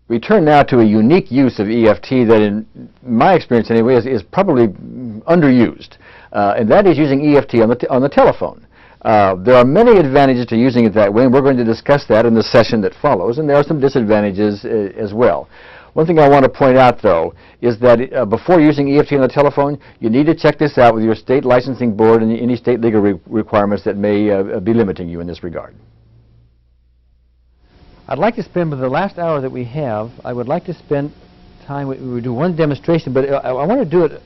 We turn now to a unique use of EFT that, in my experience anyway, is probably underused, and that is using EFT on the telephone. There are many advantages to using it that way, and we're going to discuss that in the session that follows, and there are some disadvantages as well. One thing I want to point out, though, is that before using EFT on the telephone, you need to check this out with your state licensing board and any state legal requirements that may be limiting you in this regard. I'd like to spend, with the last hour that we have, I would like to spend time, we do one demonstration, but I want to do it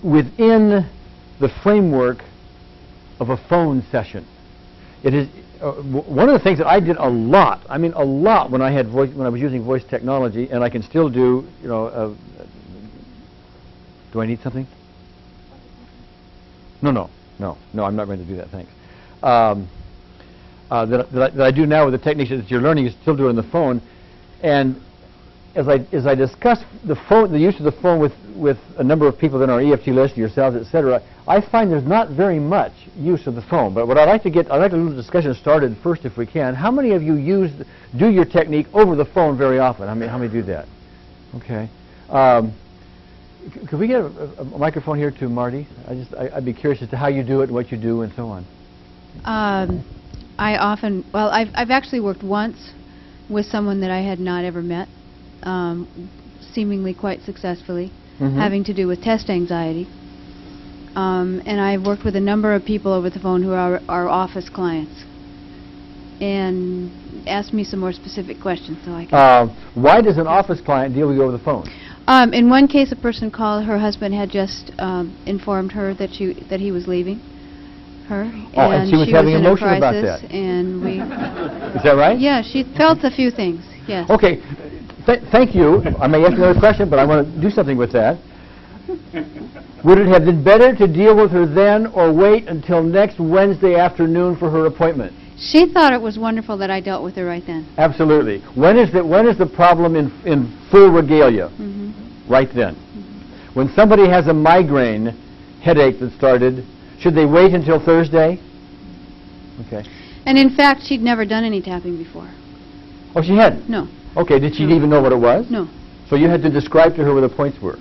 within the framework of a phone session. It is one of the things that I did a lot, I mean a lot, when I was using voice technology, and I can still do, you know, do I need something? No, I'm not going to do that, thanks. That I do now with the techniques that you're learning, you still do it on the phone. And as I discuss the use of the phone with a number of people that are on our EFT list, yourselves, etc., I find there's not very much use of the phone. But what I'd like to do a little discussion started first, if we can. How many of you do your technique over the phone very often? How many do that? Okay. Could we get a microphone here to Marty? I'd be curious as to how you do it, what you do, and so on. I've actually worked once with someone that I had not ever met, seemingly quite successfully, having to do with test anxiety. And I've worked with a number of people over the phone who are our office clients, and asked me some more specific questions so I can... Why does an office client deal with you over the phone? In one case, a person called, her husband had just informed her that he was leaving her. Oh, and she was having emotion about that. And we... Is that right? Yeah, she felt a few things, yes. Okay, thank you. I may ask another question, but I want to do something with that. Would it have been better to deal with her then or wait until next Wednesday afternoon for her appointment? She thought it was wonderful that I dealt with her right then. Absolutely. When is the problem in full regalia? Right then. When somebody has a migraine headache that started, should they wait until Thursday? Okay. And in fact, she'd never done any tapping before. Oh, she hadn't? No. Okay, did she even know what it was? No. So you had to describe to her where the points were?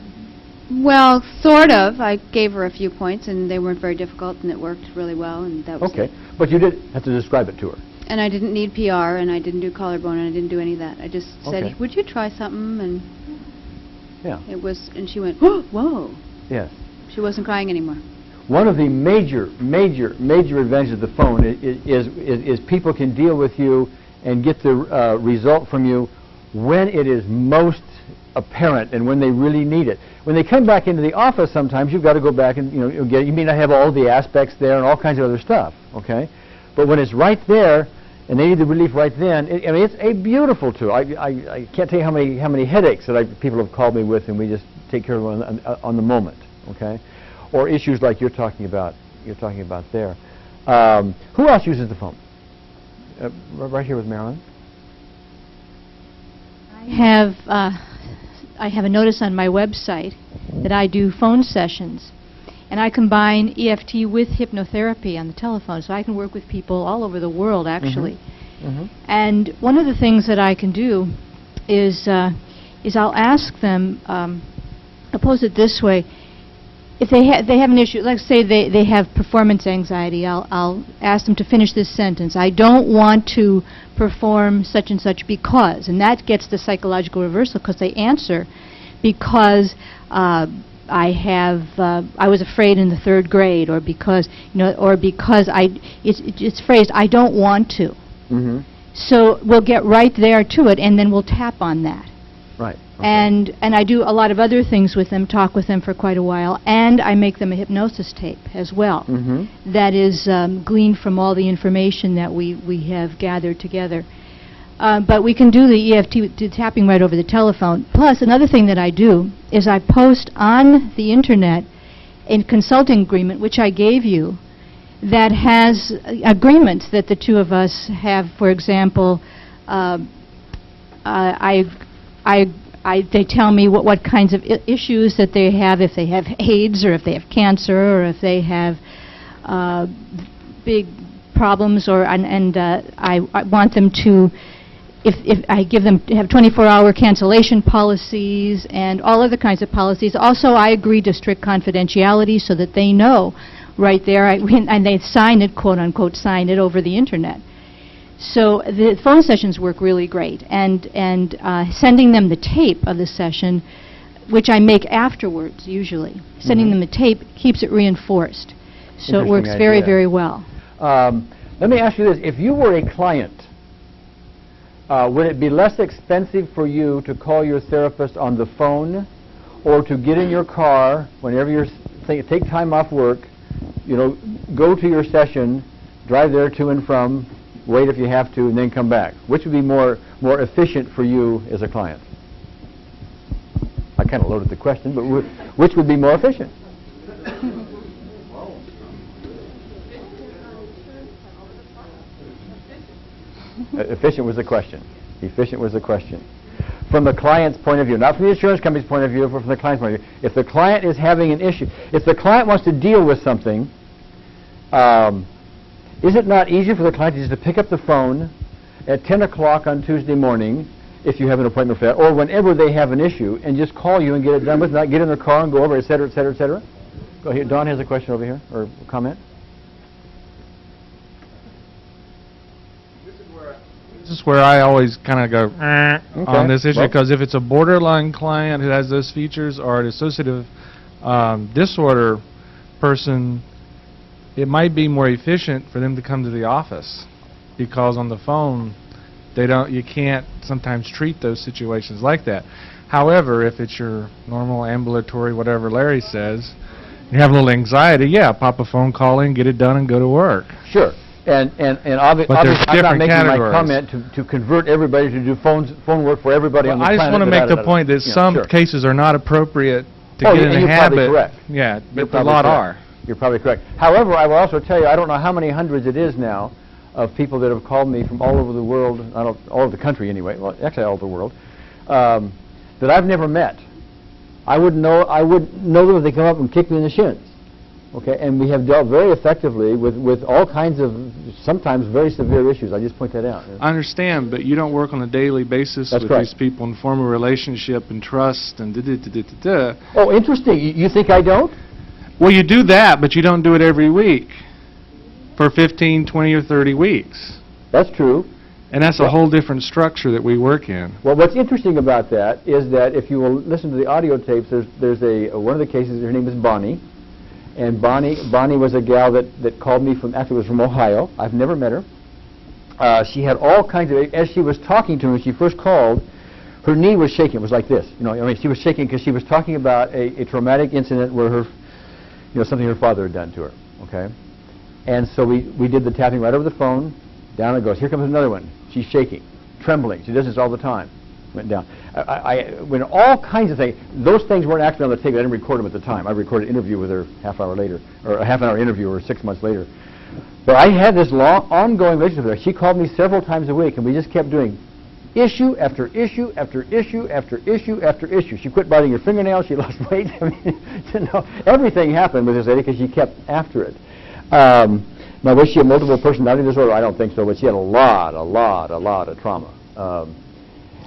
Well, sort of. I gave her a few points, and they weren't very difficult, and it worked really well, and that was okay. it. But you did have to describe it to her. And I didn't need PR, and I didn't do collarbone, and I didn't do any of that. I just said, would you try something? And it was, and she went, whoa. Yes. She wasn't crying anymore. One of the major advantages of the phone is people can deal with you and get the result from you when it is most apparent and when they really need it. When they come back into the office, sometimes you've got to go back and you may not have all the aspects there and all kinds of other stuff. Okay, but when it's right there and they need the relief right then, I mean, it's a beautiful tool. I can't tell you how many headaches that people have called me with, and we just take care of them on the moment. Okay, or issues like you're talking about there. Who else uses the phone? Right here with Marilyn. I have a notice on my website that I do phone sessions, and I combine EFT with hypnotherapy on the telephone, so I can work with people all over the world, actually. And one of the things that I can do is I'll ask them, I'll pose it this way, if they have an issue, let's say they have performance anxiety, I'll ask them to finish this sentence. I don't want to perform such and such because, and that gets the psychological reversal because they answer because I was afraid in the 3rd grade, or because it's phrased I don't want to. So we'll get right there to it, and then we'll tap on that. Right. Okay. And I do a lot of other things with them, talk with them for quite a while, and I make them a hypnosis tape as well. That is gleaned from all the information that we have gathered together. But we can do the EFT tapping right over the telephone. Plus, another thing that I do is I post on the internet a consulting agreement, which I gave you, that has agreements that the two of us have. For example, they tell me what kinds of issues that they have, if they have AIDS, or if they have cancer, or if they have big problems, or I want them to, if I give them have 24-hour cancellation policies and all other kinds of policies. Also, I agree to strict confidentiality so that they know right there, and they sign it, quote unquote, sign it over the internet. So the phone sessions work really great, and sending them the tape of the session, which I make afterwards usually. Sending them the tape keeps it reinforced. So it works very, idea. very well. Let me ask you this. If you were a client, would it be less expensive for you to call your therapist on the phone, or to get in your car whenever you're take time off work, go to your session, drive there to and from, wait if you have to, and then come back? Which would be more efficient for you as a client? I kind of loaded the question, but which would be more efficient? Efficient was the question. Efficient was the question. From the client's point of view, not from the insurance company's point of view, but from the client's point of view. If the client is having an issue, if the client wants to deal with something, is it not easier for the client just to pick up the phone at 10 o'clock on Tuesday morning, if you have an appointment for that, or whenever they have an issue, and just call you and get it done with, not get in their car and go over, et cetera, et cetera, et cetera? Go ahead. Don has a question over here, or a comment. This is where I always kind of go on this issue, because if it's a borderline client who has those features, or an associative disorder person, it might be more efficient for them to come to the office, because on the phone you can't sometimes treat those situations like that. However, if it's your normal ambulatory, whatever Larry says, you have a little anxiety, yeah, pop a phone call in, get it done, and go to work. Sure. And obviously, I'm not making my comment to convert everybody to do phone work for everybody on the planet. I just want to make the point that some cases are not appropriate to get in the habit. Correct. Yeah, but a lot are. You're probably correct. However, I will also tell you, I don't know how many hundreds it is now of people that have called me from all over the world, all over the country anyway, well, actually all over the world, that I've never met. I would know them if they come up and kick me in the shins. Okay, and we have dealt very effectively with all kinds of, sometimes very severe issues. I just point that out. I understand, but you don't work on a daily basis with these people and form a relationship and trust and da-da-da-da-da-da. Oh, interesting. You think I don't? Well, you do that, but you don't do it every week for 15, 20, or 30 weeks. That's true. And that's a whole different structure that we work in. Well, what's interesting about that is that if you will listen to the audio tapes, there's one of the cases, her name is Bonnie. And Bonnie was a gal that called me actually was from Ohio. I've never met her. She had all kinds of, as she was talking to me when she first called, her knee was shaking. It was like this. She was shaking because she was talking about a traumatic incident where something her father had done to her. Okay? And so we did the tapping right over the phone. Down it goes. Here comes another one. She's shaking, trembling. She does this all the time. Went down. When all kinds of things. Those things weren't actually on the tape. I didn't record them at the time. I recorded an interview with her half hour later, or a half-hour interview with her 6 months later. But I had this long, ongoing relationship with her. She called me several times a week, and we just kept doing issue after issue after issue after issue after issue. She quit biting her fingernails. She lost weight. I mean, everything happened with this lady because she kept after it. Now, was she a multiple personality disorder? I don't think so, but she had a lot of trauma.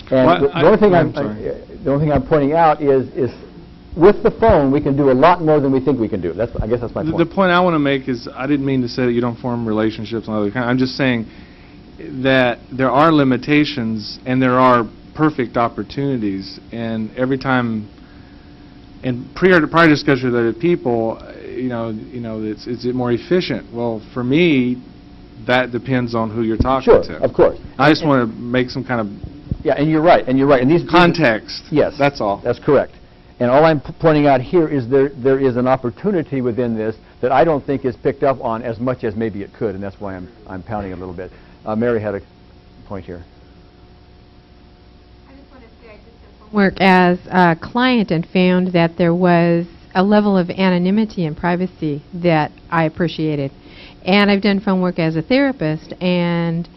The only thing I'm pointing out is with the phone, we can do a lot more than we think we can do. I guess that's my point. The point I want to make is, I didn't mean to say that you don't form relationships and other kinds. I'm just saying that there are limitations and there are perfect opportunities. And every time, and prior discussion with other people, is it more efficient? Well, for me, that depends on who you're talking to. Sure, of course. I just want to make some kind of and you're right. And these context. Yes, that's all. That's correct. And all I'm pointing out here is there is an opportunity within this that I don't think is picked up on as much as maybe it could, and that's why I'm pounding a little bit. Mary had a point here. I just want to say I did some homework as a client and found that there was a level of anonymity and privacy that I appreciated. And I've done phone work as a therapist, and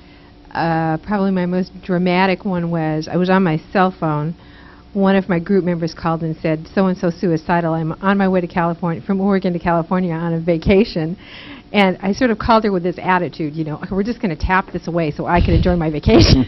probably my most dramatic one was I was on my cell phone one of my group members called and said, so-and-so suicidal, I'm on my way to California, from Oregon to California on a vacation. And I sort of called her with this attitude, you know, we're just going to tap this away so I can enjoy my vacation.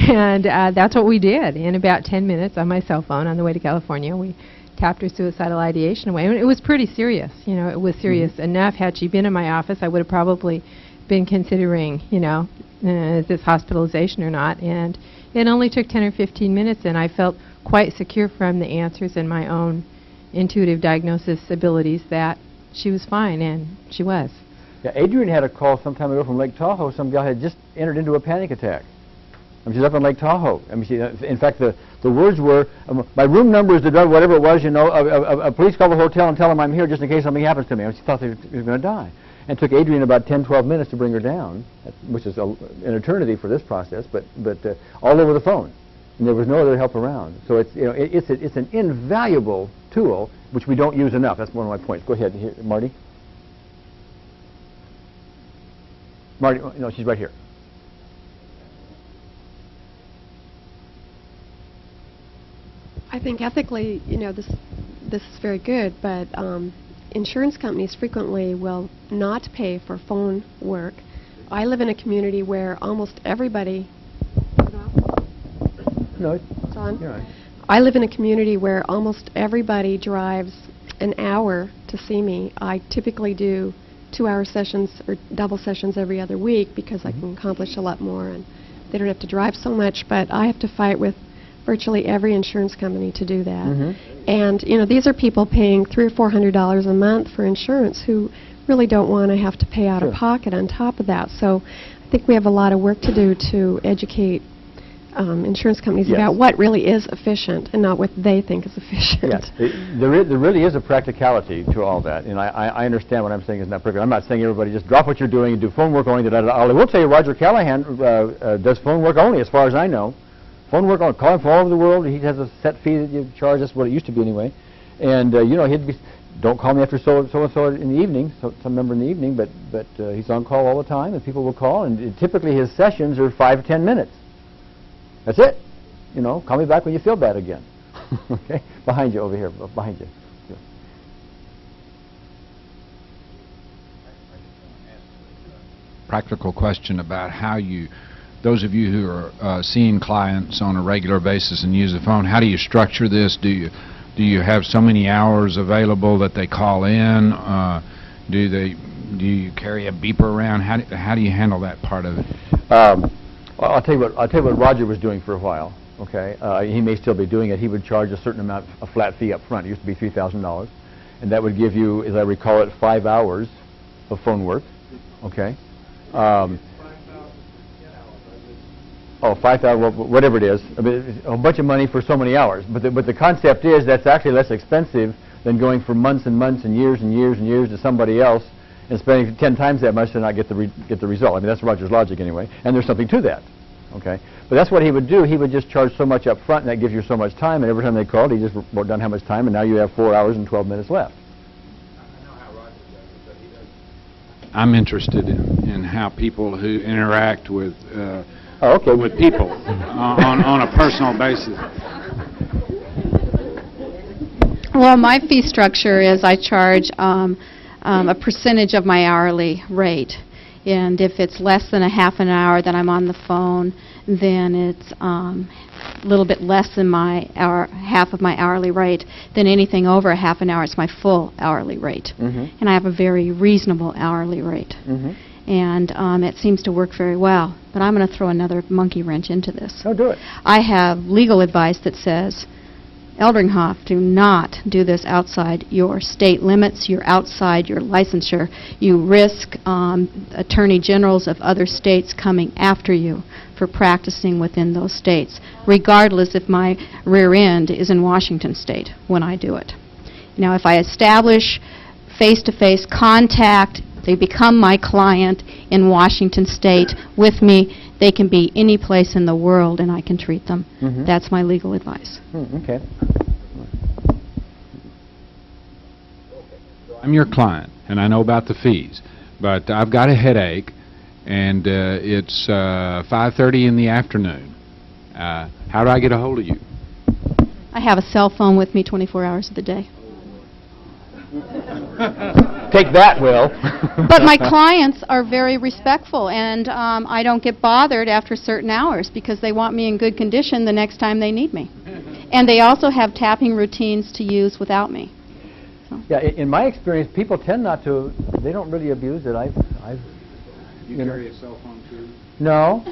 And that's what we did. In about 10 minutes on my cell phone on the way to California, we tapped her suicidal ideation away. And it was pretty serious, you know, it was serious enough. Had she been in my office, I would have probably been considering, you know, is this hospitalization or not? And it only took 10 or 15 minutes, and I felt quite secure from the answers and my own intuitive diagnosis abilities that she was fine, and she was. Yeah, Adrian had a call some time ago from Lake Tahoe. Some guy had just entered into a panic attack. I mean, she's up in Lake Tahoe. I mean, in fact, the words were, my room number is the drug, whatever it was, you know, please call the hotel and tell them I'm here just in case something happens to me. And she thought they were going to die. And it took Adrian about 10, 12 minutes to bring her down, which is an eternity for this process, but all over the phone. And there was no other help around. So it's, you know, it's an invaluable tool which we don't use enough. That's one of my points. Go ahead, here, Marty. Marty, no, she's right here. I think ethically, you know, this is very good, but insurance companies frequently will not pay for phone work. I live in a community where almost everybody. No, it's on. You're right. I live in a community where almost everybody drives an hour to see me. I typically do 2-hour sessions or double sessions every other week because I can accomplish a lot more, and they don't have to drive so much. But I have to fight with virtually every insurance company to do that. And you know, these are people paying $300 or $400 a month for insurance who really don't want to have to pay out of pocket on top of that. So I think we have a lot of work to do to educate insurance companies about what really is efficient and not what they think is efficient. Yes, there really is a practicality to all that, and I understand what I'm saying is not perfect. I'm not saying everybody just drop what you're doing and do phone work only. I will tell you, Roger Callahan does phone work only, as far as I know. Phone work only, call him from all over the world. He has a set fee that you charge. That's what it used to be anyway. And you know, he'd be, don't call me after so and so in the evening, some member in the evening, but he's on call all the time, and people will call, and typically his sessions are 5 to 10 minutes. That's it. You know, call me back when you feel bad again. Okay? Behind you, over here, behind you. Practical question about how you, those of you who are seeing clients on a regular basis and use the phone, how do you structure this? Do you have so many hours available that they call in? Do you carry a beeper around? How do you handle that part of it? Well, I'll tell you what Roger was doing for a while. Okay, he may still be doing it. He would charge a certain amount, a flat fee up front. It used to be $3,000, and that would give you, as I recall it, 5 hours of phone work. Okay. 5,000, well, whatever it is. I mean, a bunch of money for so many hours. But the concept is that's actually less expensive than going for months and months and years and years and years to somebody else and spending 10 times that much to not get the result. I mean, that's Roger's logic anyway, and there's something to that. Okay, but that's what he would do. He would just charge so much up front, and that gives you so much time, and every time they called, he just wrote down how much time, and now you have 4 hours and 12 minutes left. I know how Roger does it, but he doesn't. I'm interested in how people who interact with with people on a personal basis. Well, my fee structure is I charge a percentage of my hourly rate. And if it's less than a half an hour that I'm on the phone, then it's a little bit less than my half of my hourly rate. Then anything over a half an hour, it's my full hourly rate. And I have a very reasonable hourly rate. And it seems to work very well. But I'm going to throw another monkey wrench into this. Oh, do it. I have legal advice that says, Eldringhoff, do not do this outside your state limits. You're outside your licensure. You risk attorney generals of other states coming after you for practicing within those states, regardless if my rear end is in Washington state when I do it. Now, if I establish face-to-face contact, they become my client in Washington state with me, they can be any place in the world and I can treat them. That's my legal advice. Okay. I'm your client, and I know about the fees, but I've got a headache, and it's 5:30 in the afternoon. How do I get a hold of you? I have a cell phone with me 24 hours of the day. Take that, Will. But my clients are very respectful, and I don't get bothered after certain hours because they want me in good condition the next time they need me. And they also have tapping routines to use without me. Yeah, in my experience, people tend not to, they don't really abuse it. You carry a cell phone too? No,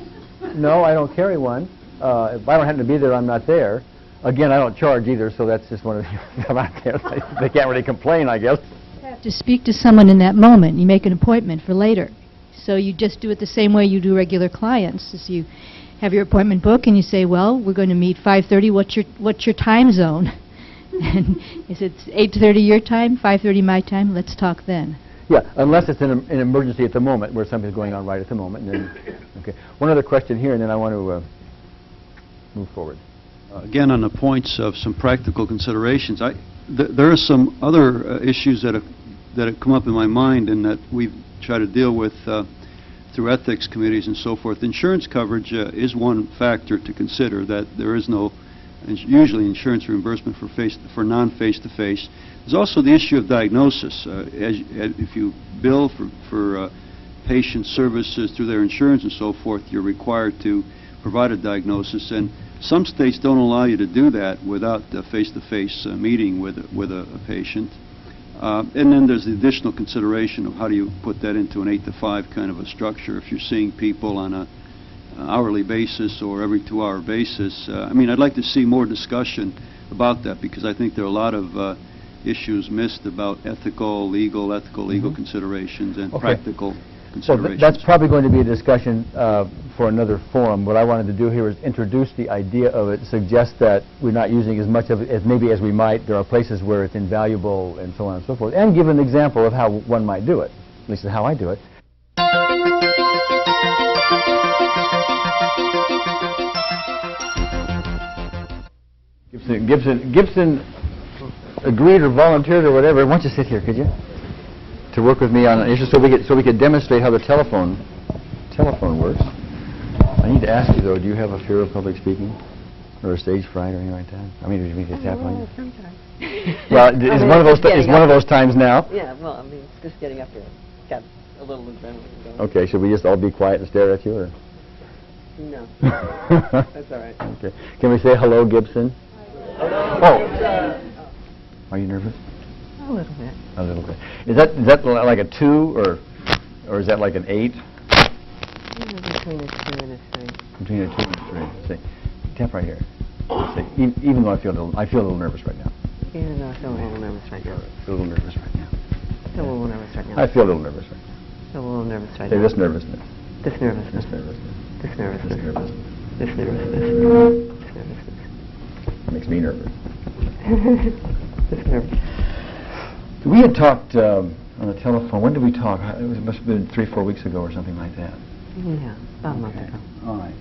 I don't carry one. If I don't happen to be there, I'm not there. Again, I don't charge either, so that's just one of the, I'm not there. They can't really complain, I guess. You have to speak to someone in that moment. You make an appointment for later. So you just do it the same way you do regular clients. Is you have your appointment book and you say, well, we're going to meet 5:30. What's your time zone? And is it 8:30 your time, 5:30 my time? Let's talk then. Yeah, unless it's an emergency at the moment, where something's going on right at the moment. And then, okay. One other question here, and then I want to move forward. Again, on the points of some practical considerations, there are some other issues that have come up in my mind and that we've tried to deal with through ethics committees and so forth. Insurance coverage is one factor to consider, that there is no usually insurance reimbursement for non-face-to-face. There's also the issue of diagnosis. If you bill for patient services through their insurance and so forth, you're required to provide a diagnosis, and some states don't allow you to do that without a face-to-face meeting with a patient. And then there's the additional consideration of how do you put that into an 8-to-5 kind of a structure if you're seeing people on a hourly basis or every 2-hour basis. I mean, I'd like to see more discussion about that, because I think there are a lot of issues missed about ethical, legal considerations and practical considerations. Well, that's probably going to be a discussion for another forum. What I wanted to do here is introduce the idea of it, suggest that we're not using as much of it as maybe as we might. There are places where it's invaluable and so on and so forth, and give an example of how one might do it, at least how I do it. Gibson agreed or volunteered or whatever. Why don't you sit here, could you? To work with me on an issue, so we could demonstrate how the telephone works. I need to ask you though, do you have a fear of public speaking, or a stage fright, or anything like that? I mean, did you tap on you? Sometimes. Well, it's one of those times now. Yeah, well, I mean, it's just getting up there. Got a little adrenaline going. Okay, should we just all be quiet and stare at you, or? No, that's all right. Okay. Can we say hello, Gibson? Oh. Are you nervous? A little bit. A little bit. Is that like a 2 or is that like an 8? Between a 2 and a 3. Between a 2 and a 3. See, tap right here. See, even though I feel a little nervous right now. Even though I feel a little nervous right now. I feel a little nervous right now. Feel a little nervous right now. I feel a little nervous right now. Feel a little nervous right Say now. this nervousness. This nervousness. This nervousness. This nervousness. This nervousness. This nervousness. This nervousness. Makes me nervous. This nervous. We had talked on the telephone. When did we talk? It must have been 3-4 weeks ago or something like that. Yeah, about a month ago. All right.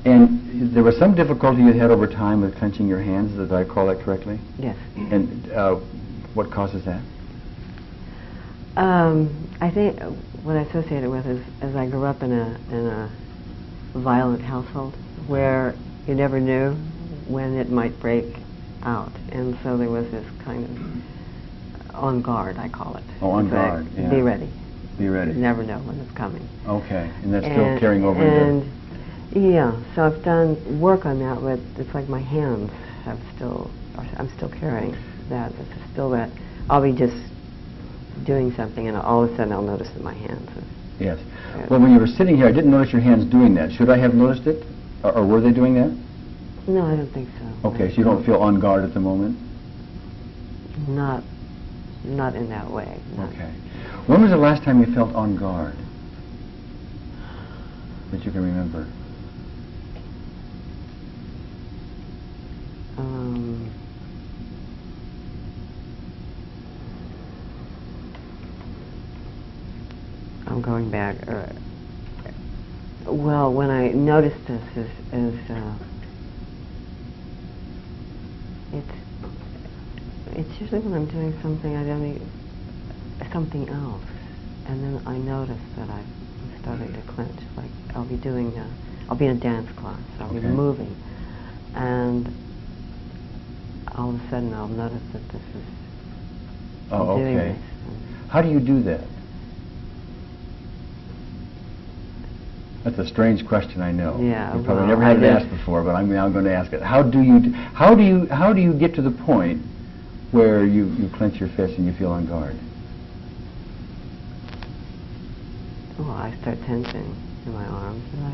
And there was some difficulty you had over time with clenching your hands. Did I recall that correctly? Yes. And what causes that? I think what I associate it with is, as I grew up in a violent household where you never knew when it might break out, and so there was this kind of on guard, I call it. Oh, on guard. Yeah. Be ready. Be ready. You never know when it's coming. Okay, and that's still carrying over. And yeah, so I've done work on that, but it's like my hands I'm still carrying that. It's still that. I'll be just doing something, and all of a sudden I'll notice that my hands. Yes. Well, when you were sitting here, I didn't notice your hands doing that. Should I have noticed it, or were they doing that? No, I don't think so. Okay, so you don't feel on guard at the moment? Not in that way. No. Okay. When was the last time you felt on guard that you can remember? I'm going back. Well, when I noticed this is it's usually when I'm doing something something else, and then I notice that I'm starting to clench. Like I'll be in a dance class, I'll be moving, and all of a sudden I'll notice that this is Oh, doing okay. this. How do you do that? That's a strange question, I know. Yeah, You probably well, never I had it did. asked before, but I'm now going to ask it. How do you get to the point where you clench your fist and you feel on guard? Well, I start tensing in my arms, and I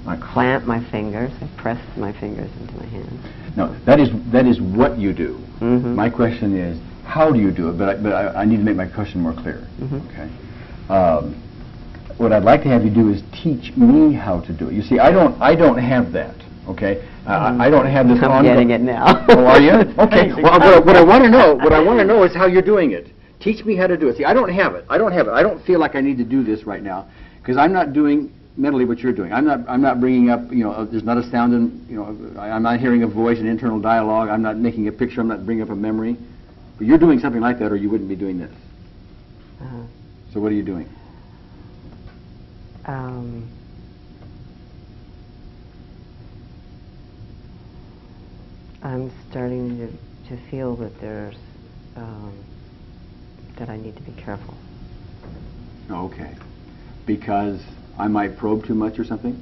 Like, clamp my fingers. I press my fingers into my hands. no, that is what you do. Mhm. My question is, how do you do it? But I need to make my question more clear. Mhm. Okay. What I'd like to have you do is teach me how to do it. You see, I don't have that. Okay. I don't have this. I'm getting it now. Oh, are you? Okay. Well, what I want to know is how you're doing it. Teach me how to do it. See, I don't have it. I don't feel like I need to do this right now because I'm not doing mentally what you're doing. I'm not bringing up. There's not a sound in. I'm not hearing a voice, an internal dialogue. I'm not making a picture. I'm not bringing up a memory. But you're doing something like that, or you wouldn't be doing this. Uh-huh. So what are you doing? I'm starting to feel that there's that I need to be careful. Okay. Because I might probe too much or something?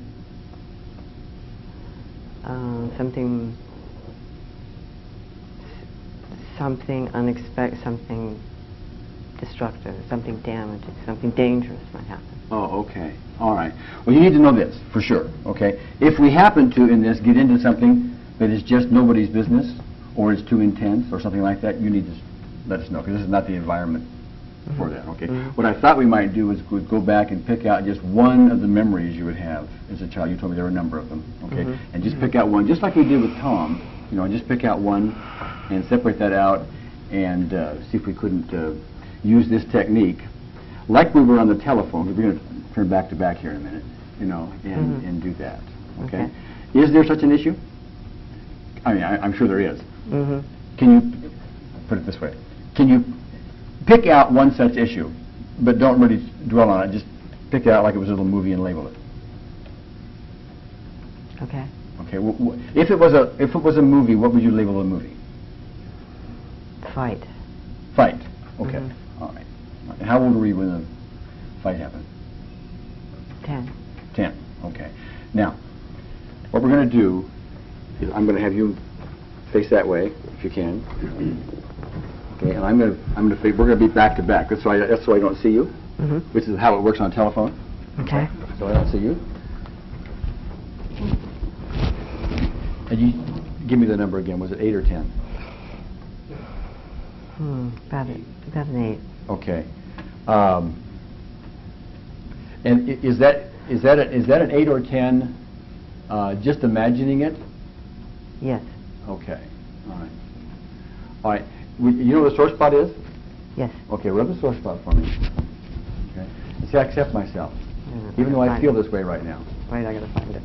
Something unexpected, something destructive, something damaging, something dangerous might happen. Oh, okay. All right. Well, you need to know this, for sure, okay? If we happen to, in this, get into something that is just nobody's business, or is too intense, or something like that, you need to let us know, because this is not the environment for that, okay? What I thought we might do is go back and pick out just one of the memories you would have as a child. You told me there were a number of them, okay? And just pick out one, just like we did with Tom, just pick out one and separate that out and see if we couldn't use this technique like we were on the telephone. We're going to turn back to back here in a minute, and do that, okay? Is there such an issue? I mean, I'm sure there is. Can you put it this way? Can you pick out one such issue, but don't really dwell on it? Just pick it out like it was a little movie and label it. Okay. Okay. If it was a movie, what would you label the movie? Fight. Fight. Okay. All right. And how old were you when the fight happened? 10. 10. Okay. Now, what we're going to do is I'm going to have you face that way, if you can. Okay. And we're going to be back to back. That's so I don't see you. Which is how it works on a telephone. Okay. So I don't see you. And you give me the number again. Was it 8 or 10? About an 8. Okay. And is that an 8 or 10? Just imagining it? Yes. Okay. All right. All right. You know what the sore spot is? Yes. Okay. Rub the sore spot for me. Okay. See, I accept myself, even though I feel this way right now. Wait, I gotta find it.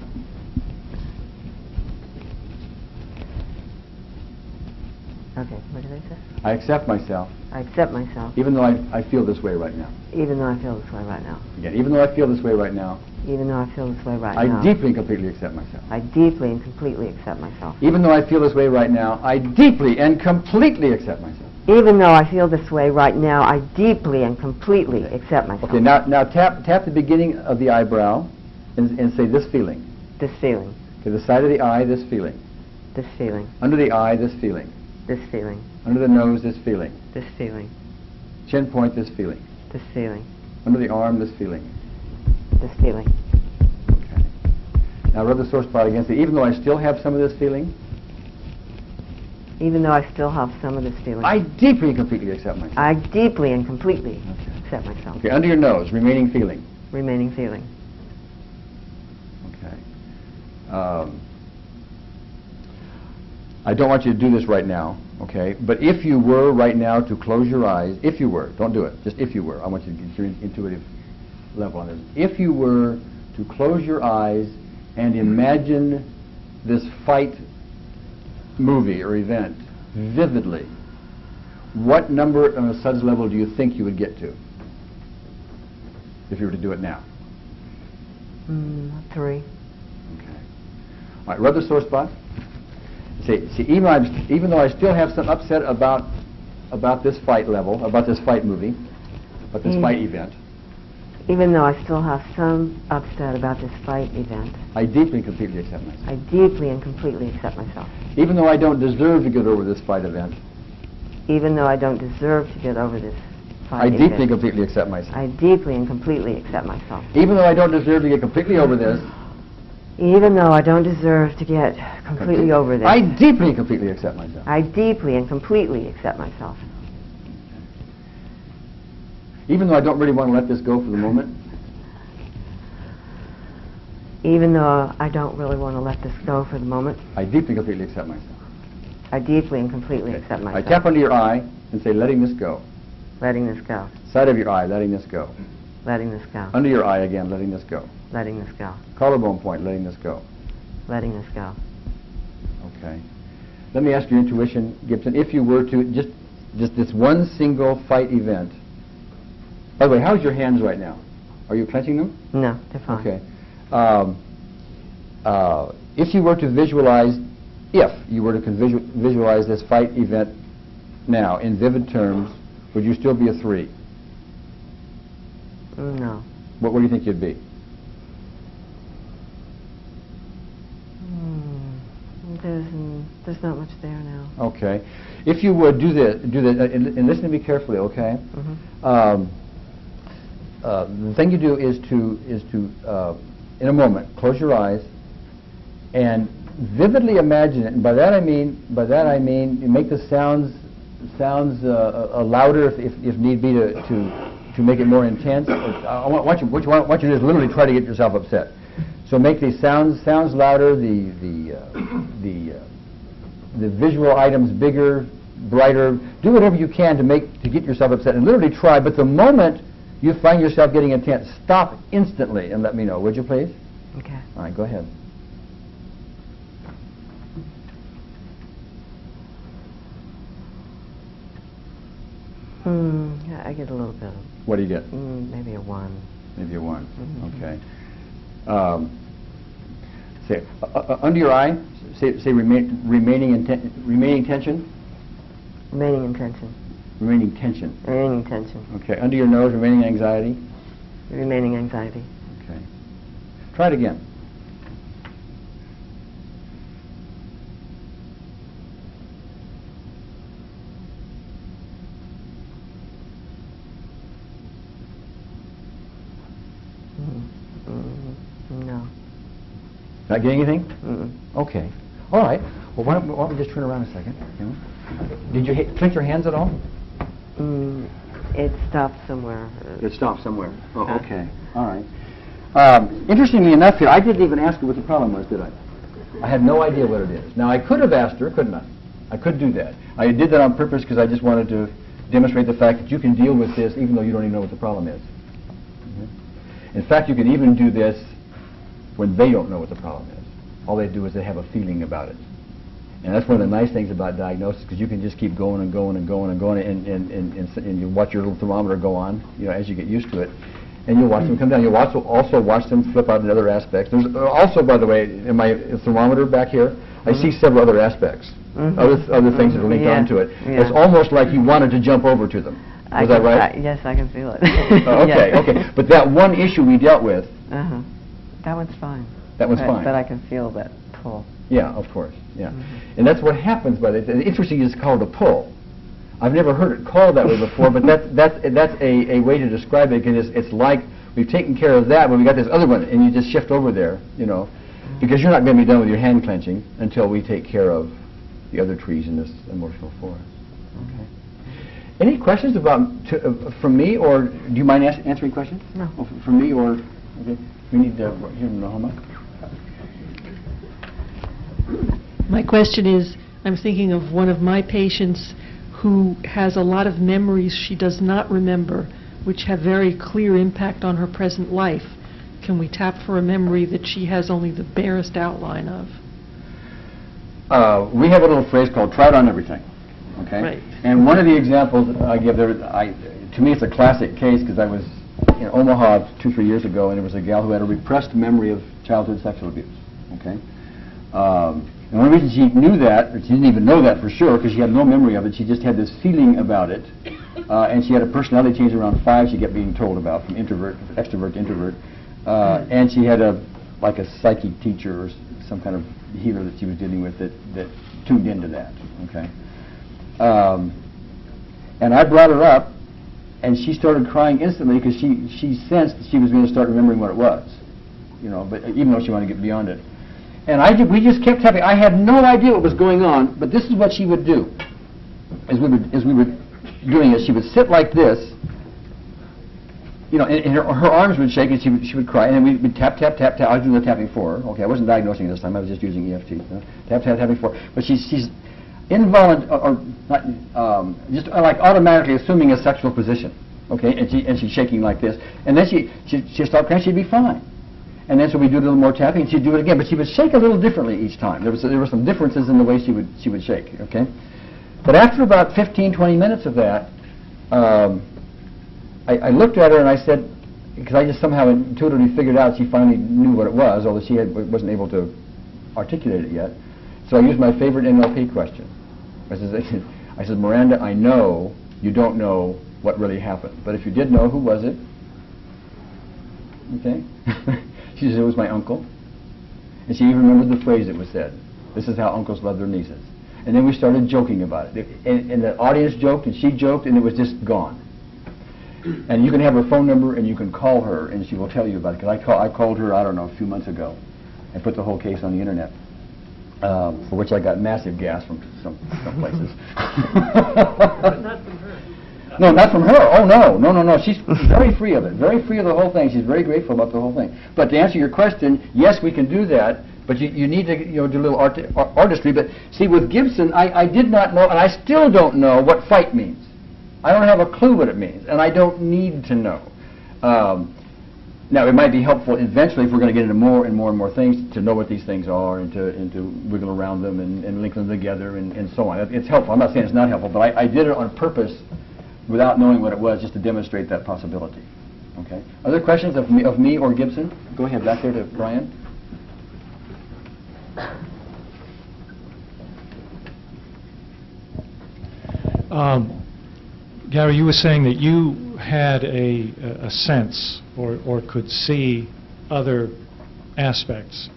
Okay, what did I say? I accept myself, I accept myself, even though I feel this way right now. even though I feel this way right now. Again, even though I feel this way right now, Even though I feel this way right I now. deeply and completely accept myself. I deeply and completely accept myself. Even though I feel this way right now, I deeply and completely accept myself. Even though I feel this way right now, I deeply and completely accept myself. Okay, now tap the beginning of the eyebrow and say this feeling. This feeling. To the side of the eye, this feeling. This feeling. Under the eye, this feeling. This feeling. Under the nose, this feeling. This feeling. Chin point, this feeling. This feeling. Under the arm, this feeling. This feeling. Okay. Now rub the sore spot against it. Even though I still have some of this feeling, Even though I still have some of this feeling. I deeply and completely accept myself. I deeply and completely accept myself. Okay, under your nose, remaining feeling. Remaining feeling. Okay. I don't want you to do this right now, okay? But if you were right now to close your eyes, if you were, don't do it, just if you were. I want you to get your intuitive level on this. If you were to close your eyes and imagine this fight movie or event vividly, what number on a SUDS level do you think you would get to if you were to do it now? 3. Okay. All right, rub the sore spot. See, even though I still have some upset about this fight level, about this fight movie, about this fight event, Even though I still have some upset about this fight event, I deeply and completely accept myself. I deeply and completely accept myself. Even though I don't deserve to get over this fight event, Even though I don't deserve to get over this fight I event, deeply and completely accept myself. I deeply and completely accept myself. Even though I don't deserve to get completely over this, Even though I don't deserve to get completely over this, I deeply and completely accept myself. I deeply and completely accept myself. Even though I don't really want to let this go for the moment, Even though I don't really want to let this go for the moment, I deeply and completely accept myself. I deeply and completely accept I myself. tap under your eye and say, letting this go. Letting this go. Side of your eye, letting this go. Letting this go. Under your eye again, letting this go. Letting this go. Collarbone point, letting this go. Letting this go. Okay. Let me ask your intuition, Gibson, if you were to just this one single fight event. By the way, how's your hands right now? Are you clenching them? No, they're fine. Okay. If you were to visualize, visualize this fight event now in vivid terms, would you still be a 3? No. What do you think you'd be? There's not much there now. Okay. If you would do this, and listen to me carefully, okay? The thing you do is to in a moment, close your eyes and vividly imagine it. And by that I mean you make the sounds louder if need be to make it more intense. What you do is literally try to get yourself upset. So make the sounds louder, the visual items bigger, brighter. Do whatever you can to get yourself upset, and literally try. But the moment you find yourself getting intense, stop instantly and let me know, would you please? Okay. All right, go ahead. I get a little bit. What do you get? Maybe a 1. Maybe a 1. Okay. Say under your eye. Say remaining tension. Remaining in tension. Remaining tension. Remaining tension. Okay. Under your nose, remaining anxiety. Remaining anxiety. Okay. Try it again. No. Not getting anything? Okay. All right. Well, why don't we just turn around a second? Did you clench your hands at all? It stopped somewhere. It stopped somewhere. Oh, okay. All right. Interestingly enough here, I didn't even ask her what the problem was, did I? I had no idea what it is. Now, I could have asked her, couldn't I? I could do that. I did that on purpose because I just wanted to demonstrate the fact that you can deal with this even though you don't even know what the problem is. In fact, you can even do this when they don't know what the problem is. All they do is they have a feeling about it. And that's one of the nice things about diagnosis, because you can just keep going and going and going and going, and you watch your little thermometer go on, as you get used to it, and you'll watch them come down. You'll also watch them flip out in other aspects. There's also, by the way, in my thermometer back here, I see several other aspects, other things that are linked onto it. Yeah. It's almost like you wanted to jump over to them. Is that right? Yes, I can feel it. Okay, okay. But that one issue we dealt with, that one's fine. That one's fine. But I can feel that pull. Yeah, of course. Yeah, and that's what happens by this. Interesting, it's called a pull. I've never heard it called that way before, but that's a way to describe it, because it's like we've taken care of that, but we got this other one, and you just shift over there, because you're not going to be done with your hand clenching until we take care of the other trees in this emotional forest. Okay. Any questions from me, or do you mind answering questions? No. From me, or okay. We need to hear from Nahoma. My question is, I'm thinking of one of my patients who has a lot of memories she does not remember, which have very clear impact on her present life. Can we tap for a memory that she has only the barest outline of? We have a little phrase called "try it on everything." Okay. Right. And one of the examples I give there, to me, it's a classic case, because I was in Omaha 2-3 years ago, and there was a gal who had a repressed memory of childhood sexual abuse. Okay. And one reason she knew that, or she didn't even know that for sure, because she had no memory of it, she just had this feeling about it. And she had a personality change around 5 she kept being told about, from extrovert to introvert. And she had like a psychic teacher or some kind of healer that she was dealing with that tuned into that, okay? And I brought her up, and she started crying instantly because she sensed that she was going to start remembering what it was, but even though she wanted to get beyond it. And we just kept tapping. I had no idea what was going on, but this is what she would do. As we were doing it, she would sit like this, and her arms would shake, and she would cry, and then we would tap, tap, tap, tap. I was doing the tapping for her. Okay, I wasn't diagnosing this time. I was just using EFT. Tap, tap, tapping for her. But she's involuntary, or not, just like automatically assuming a sexual position. Okay, and she's shaking like this, and then she'd stop crying. She'd be fine. And then so we'd do a little more tapping, and she'd do it again. But she would shake a little differently each time. There were some differences in the way she would shake. Okay, but after about 15, 20 minutes of that, I looked at her and I said, because I just somehow intuitively figured out she finally knew what it was, although she wasn't able to articulate it yet. So I used my favorite NLP question. I said, Miranda, I know you don't know what really happened, but if you did know, who was it? Okay. She said, it was my uncle. And she even remembered the phrase that was said. This is how uncles love their nieces. And then we started joking about it. And the audience joked, and she joked, and it was just gone. And you can have her phone number, and you can call her, and she will tell you about it. Because I called her, I don't know, a few months ago, and put the whole case on the internet, for which I got massive gas from some places. But not from her. No, not from her. Oh, no. She's very free of it. Very free of the whole thing. She's very grateful about the whole thing. But to answer your question, yes, we can do that. But you need to do a little artistry. But see, with Gibson, I did not know, and I still don't know what fight means. I don't have a clue what it means, and I don't need to know. Now, it might be helpful eventually if we're going to get into more and more things to know what these things are and to wiggle around them and link them together and so on. It's helpful. I'm not saying it's not helpful, but I did it on purpose without knowing what it was, just to demonstrate that possibility. Okay. Other questions of me or Gibson? Go ahead, back there to Brian. Gary, you were saying that you had a sense or could see other aspects,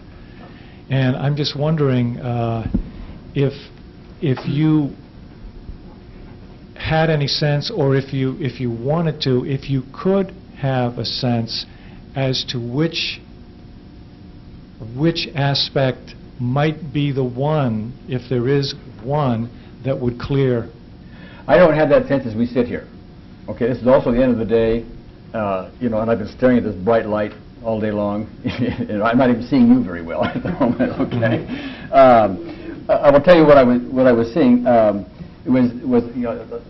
and I'm just wondering if you had any sense, or if you wanted to, if you could have a sense as to which aspect might be the one, if there is one, that would clear. I don't have that sense as we sit here. Okay, this is also the end of the day, and I've been staring at this bright light all day long. I'm not even seeing you very well at the moment. Okay, I will tell you what I was seeing. It was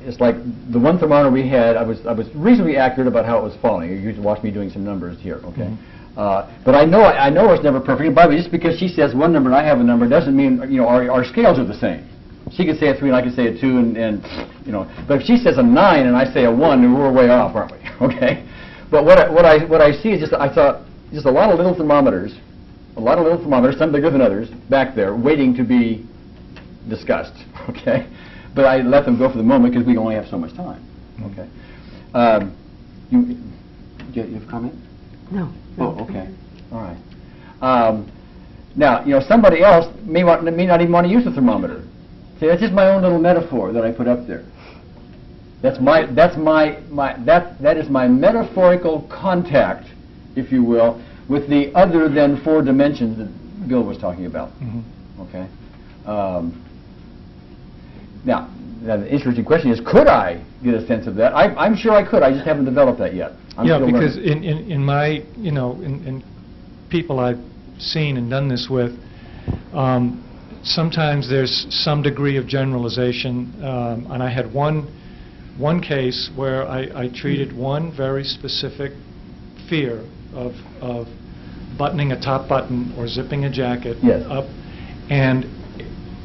it's like the one thermometer we had. I was reasonably accurate about how it was falling. You can watch me doing some numbers here. Okay. But I know it's never perfect. By the way, just because she says one number and I have a number doesn't mean our scales are the same. She could say a 3 and I could say a 2, and But if she says a 9 and I say a 1, we're way off, aren't we? Okay. But what I see is I saw just a lot of little thermometers, some bigger than others, back there waiting to be discussed. Okay. But I let them go for the moment because we only have so much time. Okay. You have a comment? No. Oh, okay. All right. Now, somebody else may not even want to use the thermometer. See, that's just my own little metaphor that I put up there. That is my metaphorical contact, if you will, with the other than 4 dimensions that Bill was talking about. Mm-hmm. Okay. Now, the interesting question is, could I get a sense of that? I'm sure I could. I just haven't developed that yet. Yeah, because in my, in people I've seen and done this with, sometimes there's some degree of generalization, and I had one case where I treated one very specific fear of buttoning a top button or zipping a jacket up, and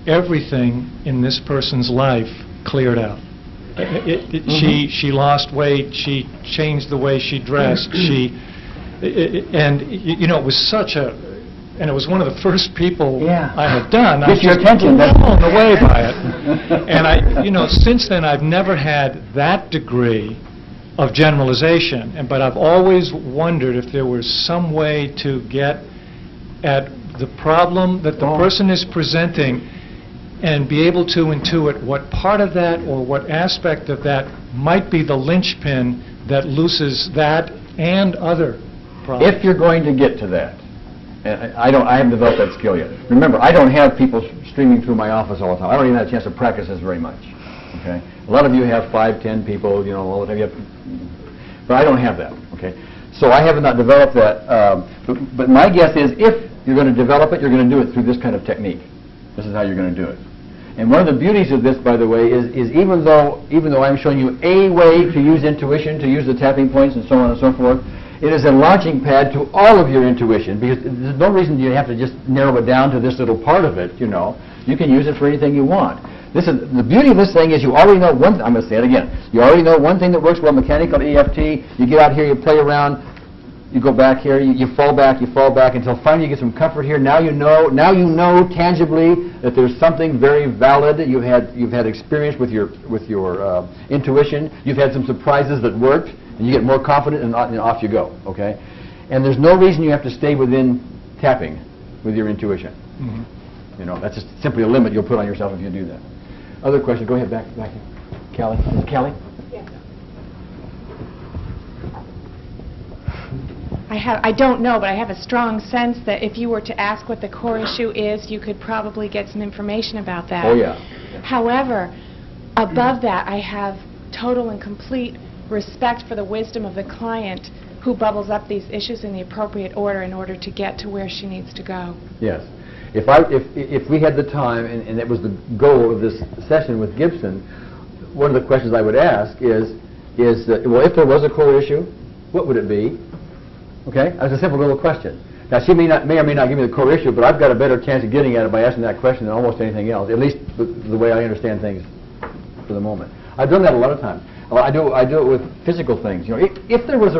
everything in this person's life cleared out. She lost weight, she changed the way she dressed, and it was such a and it was one of the first people Yeah. I had done. I was Get your just attention. blown away by it. And since then, I've never had that degree of generalization, but I've always wondered if there was some way to get at the problem that the person is presenting and be able to intuit what part of that or what aspect of that might be the linchpin that looses that and other problems. If you're going to get to that, and I haven't developed that skill yet. Remember, I don't have people streaming through my office all the time. I don't even have a chance to practice this very much. Okay, a lot of you have 5, 10 people, all the time. But I don't have that. Okay, so I have not developed that. But my guess is, if you're going to develop it, you're going to do it through this kind of technique. This is how you're going to do it. And one of the beauties of this, by the way, is even though I'm showing you a way to use intuition, to use the tapping points and so on and so forth, it is a launching pad to all of your intuition, because there's no reason you have to just narrow it down to this little part of it. You can use it for anything you want. This is the beauty of this thing is you already know one. I'm going to say it again. You already know one thing that works well: mechanical EFT. You get out here, you play around. You go back here, you fall back until finally you get some comfort here. Now you know tangibly that there's something very valid. You've had experience with your intuition. You've had some surprises that worked, and you get more confident, and off you go. Okay, and there's no reason you have to stay within tapping with your intuition. Mm-hmm. That's just simply a limit you'll put on yourself if you do that. Other questions? Go ahead, back here, Callie. Callie. I don't know, but I have a strong sense that if you were to ask what the core issue is, you could probably get some information about that. Oh, yeah. However, above that, I have total and complete respect for the wisdom of the client who bubbles up these issues in the appropriate order in order to get to where she needs to go. Yes. If we had the time, and that was the goal of this session with Gibson, one of the questions I would ask is well, if there was a core issue, what would it be? Okay, that's a simple little question. Now, she may or may not give me the core issue, but I've got a better chance of getting at it by asking that question than almost anything else, at least the way I understand things for the moment. I've done that a lot of times. I do it with physical things. If there was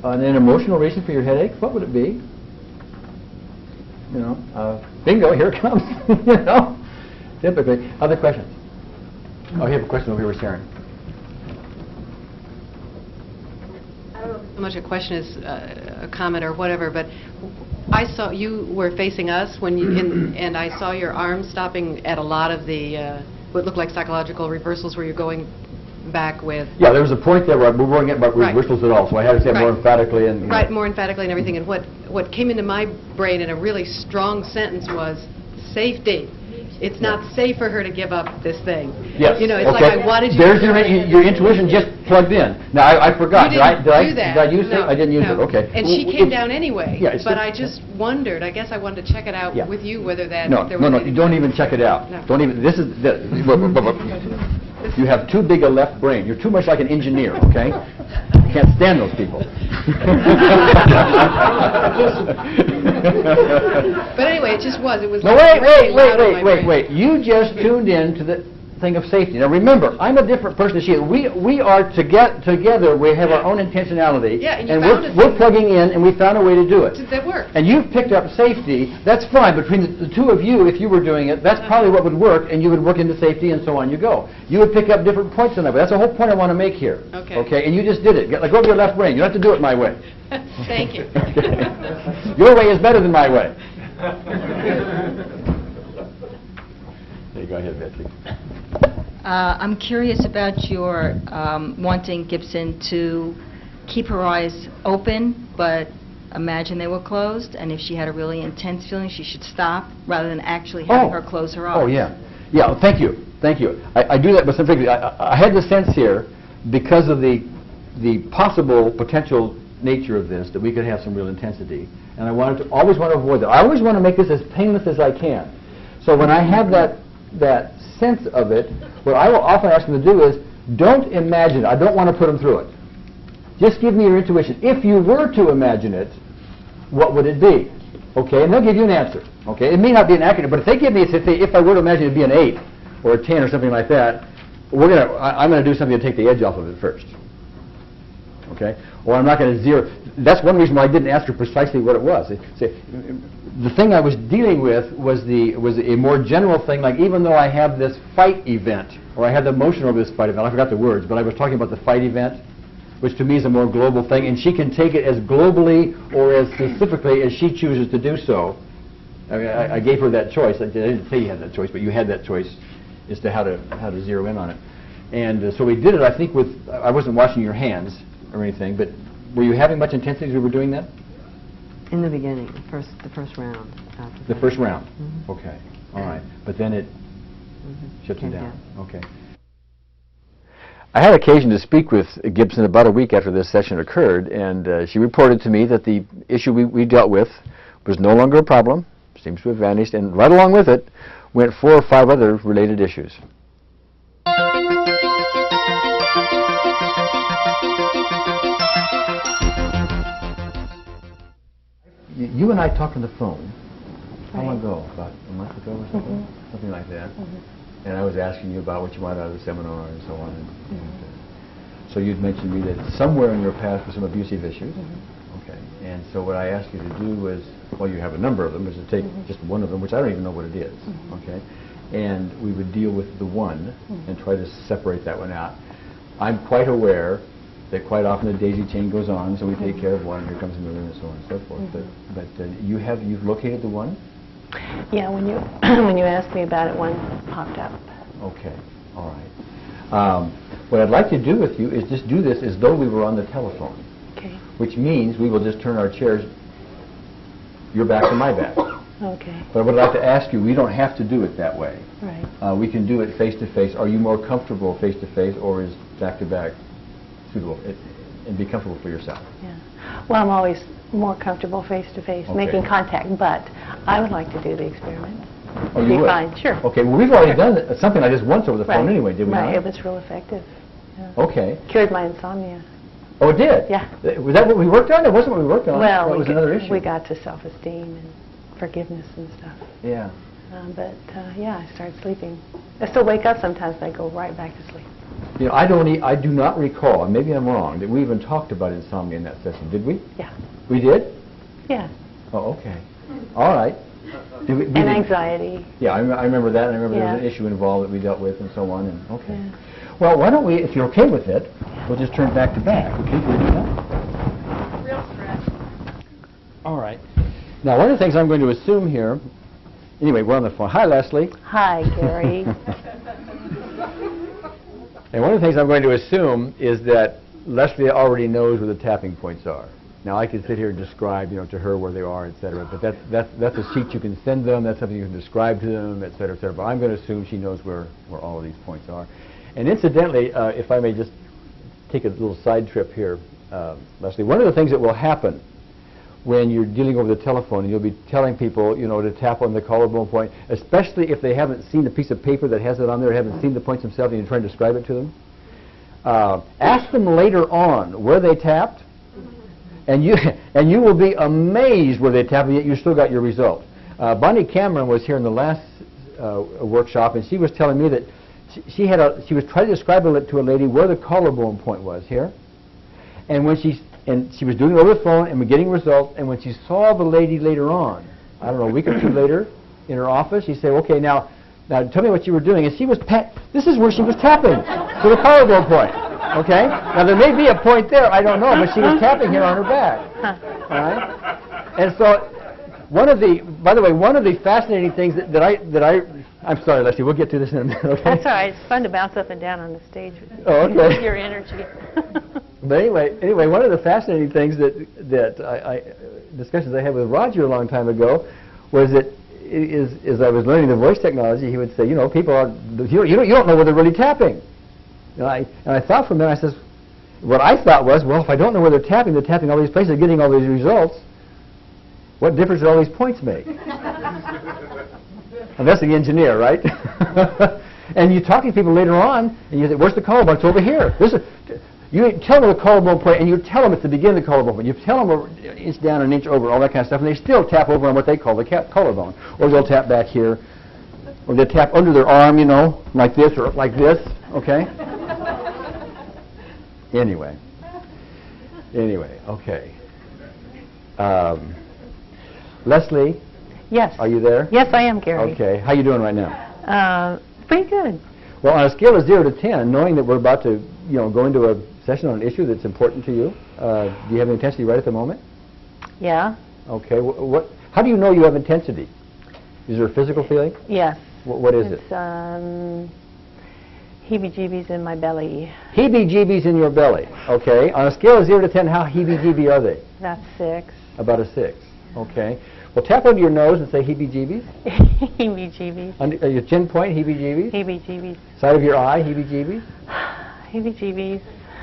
an emotional reason for your headache, what would it be? Bingo, here it comes. Typically. Other questions? Oh, you have a question over here with Sharon. So much a question as a comment or whatever, but I saw you were facing us when and I saw your arms stopping at a lot of the what looked like psychological reversals where you're going back with. Yeah, there was a point there where we weren't getting about reversals at all, so I had to say it more emphatically. More emphatically and everything. And what came into my brain in a really strong sentence was safety. It's not safe for her to give up this thing. Yes. It's like I wanted you There's your intuition just plugged in. Now, I forgot. Did I use it? I didn't use it. Okay. And she came down anyway. Yeah, but I just wondered. I guess I wanted to check it out with you whether that. No, you don't even check it out. No. Don't even. This is. You have too big a left brain. You're too much like an engineer. Okay. You can't stand those people. But anyway, it just was. It was. No, wait. You just tuned in to the thing of safety. Now remember, I'm a different person than she is. We are together. We have our own intentionality. Yeah, and we're plugging in, and we found a way to do it. That works. And you've picked up safety. That's fine. Between the two of you, if you were doing it, that's probably what would work, and you would work into safety, and so on you go. You would pick up different points in that way. That's the whole point I want to make here. Okay. Okay. And you just did it. Like, go over your left brain. You don't have to do it my way. Thank you. Okay. Your way is better than my way. There you go ahead, Betsy. I'm curious about your wanting Gibson to keep her eyes open, but imagine they were closed, and if she had a really intense feeling, she should stop rather than actually having her close her eyes. Oh, yeah. Yeah, thank you. Thank you. I do that, but specifically, I had the sense here, because of the possible potential nature of this, that we could have some real intensity, and I always want to avoid that. I always want to make this as painless as I can. So when I have that sense of it, what I will often ask them to do is, don't imagine it. I don't want to put them through it. Just give me your intuition. If you were to imagine it, what would it be? Okay, and they'll give you an answer. Okay, it may not be an accurate, but if they give me, if I were to imagine it would be an 8 or a 10 or something like that, I'm going to do something to take the edge off of it first. Okay, or I'm not going to zero. That's one reason why I didn't ask her precisely what it was. The thing I was dealing with was a more general thing, like even though I have this fight event, or I had the emotion over this fight event, I forgot the words, but I was talking about the fight event, which to me is a more global thing, and she can take it as globally or as specifically as she chooses to do so. I mean, I gave her that choice. I didn't say you had that choice, but you had that choice as to how to zero in on it. And so we did it, I think, with, I wasn't watching your hands or anything, but were you having much intensity as we were doing that? In the beginning, the first round. The first round? Mm-hmm. Okay, all right. But then it shuts you down. Okay. I had occasion to speak with Gibson about a week after this session occurred, and she reported to me that the issue we dealt with was no longer a problem, seems to have vanished, and right along with it went 4 or 5 other related issues. You and I talked on the phone how long ago? About a month ago or something? Something like that. And I was asking you about what you wanted out of the seminar and so on. And so you'd mentioned to me that somewhere in your past were some abusive issues. Okay. And so what I asked you to do was, well, you have a number of them, is to take just one of them, which I don't even know what it is. Okay. And we would deal with the one and try to separate that one out. I'm quite aware that quite often the daisy chain goes on, so we take care of one, and here comes another, and so on and so forth. But you've located the one? Yeah, when you when you asked me about it, one popped up. Okay, all right. What I'd like to do with you is just do this as though we were on the telephone. Okay. Which means we will just turn our chairs, your back to my back. Okay. But what I'd like to ask you, we don't have to do it that way. Right. We can do it face to face. Are you more comfortable face to face, or is back to back suitable and be comfortable for yourself? Yeah. Well, I'm always more comfortable face to face, making contact, but I would like to do the experiment. Oh, you would? Fine, sure. Okay, well, we've already done something like this once over the phone anyway, did we not? Right, it was real effective. Yeah. Okay. Cured my insomnia. Oh, it did? Yeah. Was that what we worked on? It wasn't what we worked on. Well, that was another issue. We got to self-esteem and forgiveness and stuff. Yeah. But yeah, I started sleeping. I still wake up sometimes, but I go right back to sleep. You know, I do not recall, and maybe I'm wrong, that we even talked about insomnia in that session. Did we? Yeah. We did? Yeah. Oh, okay. All right. And anxiety. Yeah, I remember that, and I remember there was an issue involved that we dealt with and so on. And okay. Yeah. Well, why don't we, if you're okay with it, we'll just turn back to back. Okay, can we do that? Real stress. All right. Now, one of the things I'm going to assume here, anyway, we're on the phone. Hi, Leslye. Hi, Gary. And one of the things I'm going to assume is that Leslye already knows where the tapping points are. Now, I could sit here and describe, you know, to her where they are, et cetera, but that's a sheet you can send them, that's something you can describe to them, et cetera, et cetera. But I'm going to assume she knows where all of these points are. And incidentally, if I may just take a little side trip here, Leslye, one of the things that will happen when you're dealing over the telephone and you'll be telling people, you know, to tap on the collarbone point, especially if they haven't seen a piece of paper that has it on there, haven't seen the points themselves, and you're trying to describe it to them, ask them later on where they tapped, and you will be amazed where they tapped, and yet you still got your result. Bonnie Cameron was here in the last workshop, and she was telling me that she was trying to describe it to a lady where the collarbone point was here, and when she was doing it over the phone and getting results, and when she saw the lady later on, I don't know, a week or two later, in her office, she said, okay, now tell me what you were doing. And she was, this is where she was tapping, to the collarbone point, okay? Now, there may be a point there, I don't know, but she was tapping here on her back, all right? And so, by the way, one of the fascinating things I'm sorry, Leslye, we'll get to this in a minute, okay? That's all right. It's fun to bounce up and down on the stage with you. Oh, okay. Your energy. But anyway, one of the fascinating things discussions I had with Roger a long time ago was that as I was learning the voice technology, he would say, you know, people you don't know where they're really tapping. You know, and I thought from there, I says, what I thought was, well, if I don't know where they're tapping all these places, getting all these results, what difference do all these points make? And that's the engineer, right? And you talk to people later on, and you say, where's the collarbone? It's over here. You tell them the collarbone point, and you tell them it's the beginning of the collarbone point. You tell them an inch down, an inch over, all that kind of stuff, and they still tap over on what they call the collarbone. Or they'll tap back here, or they'll tap under their arm, you know, like this or like this, okay? Anyway. Anyway, okay. Leslye, Yes. are you there? Yes, I am, Gary. Okay. How you doing right now? Pretty good. Well, on a scale of 0 to 10, knowing that we're about to, go into a session on an issue that's important to you, do you have intensity right at the moment? Yeah. Okay. How do you know you have intensity? Is there a physical feeling? Yes. What is It's it? heebie-jeebies in my belly. Heebie-jeebies in your belly. Okay. On a scale of 0 to 10, how heebie-jeebie are they? That's 6. About a 6. Okay. Well, tap under your nose and say heebie-jeebies. Heebie-jeebies. Under your chin point, heebie-jeebies. Heebie-jeebies. Side of your eye, heebie-jeebies. Heebie-jeebies.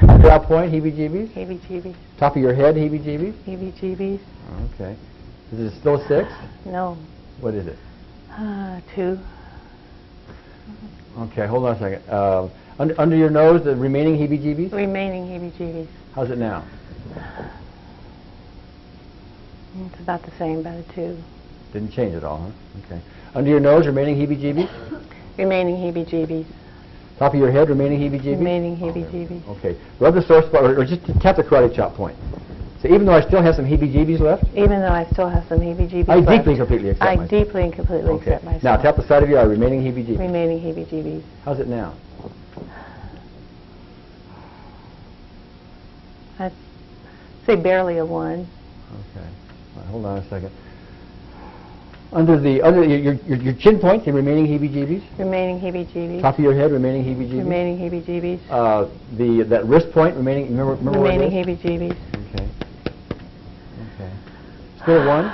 Eyebrow point, heebie-jeebies. Heebie-jeebies. Top of your head, heebie-jeebies. Heebie-jeebies. Okay. Is it still a 6? No. What is it? 2. Okay, hold on a second. Under your nose, the remaining heebie-jeebies? Remaining heebie-jeebies. How's it now? It's about the same, about a 2. Didn't change at all, huh? Okay. Under your nose, remaining heebie-jeebies? Remaining heebie-jeebies. Top of your head, remaining heebie-jeebies? Remaining heebie-jeebies. Okay. Rub the sore spot, or just tap the karate chop point. So even though I still have some heebie-jeebies left? Even though I still have some heebie-jeebies I left, deeply and completely accept I myself. deeply and completely Okay. accept myself. Now tap the side of your eye, remaining heebie-jeebies. Remaining heebie-jeebies. How's it now? I'd say barely a 1. Okay. All right, hold on a second. Under your chin point, the remaining heebie-jeebies. Remaining heebie-jeebies. Top of your head, remaining heebie-jeebies. Remaining heebie-jeebies. That wrist point, remaining. Remember Remaining what it is? heebie-jeebies. Okay. Okay. Still 1.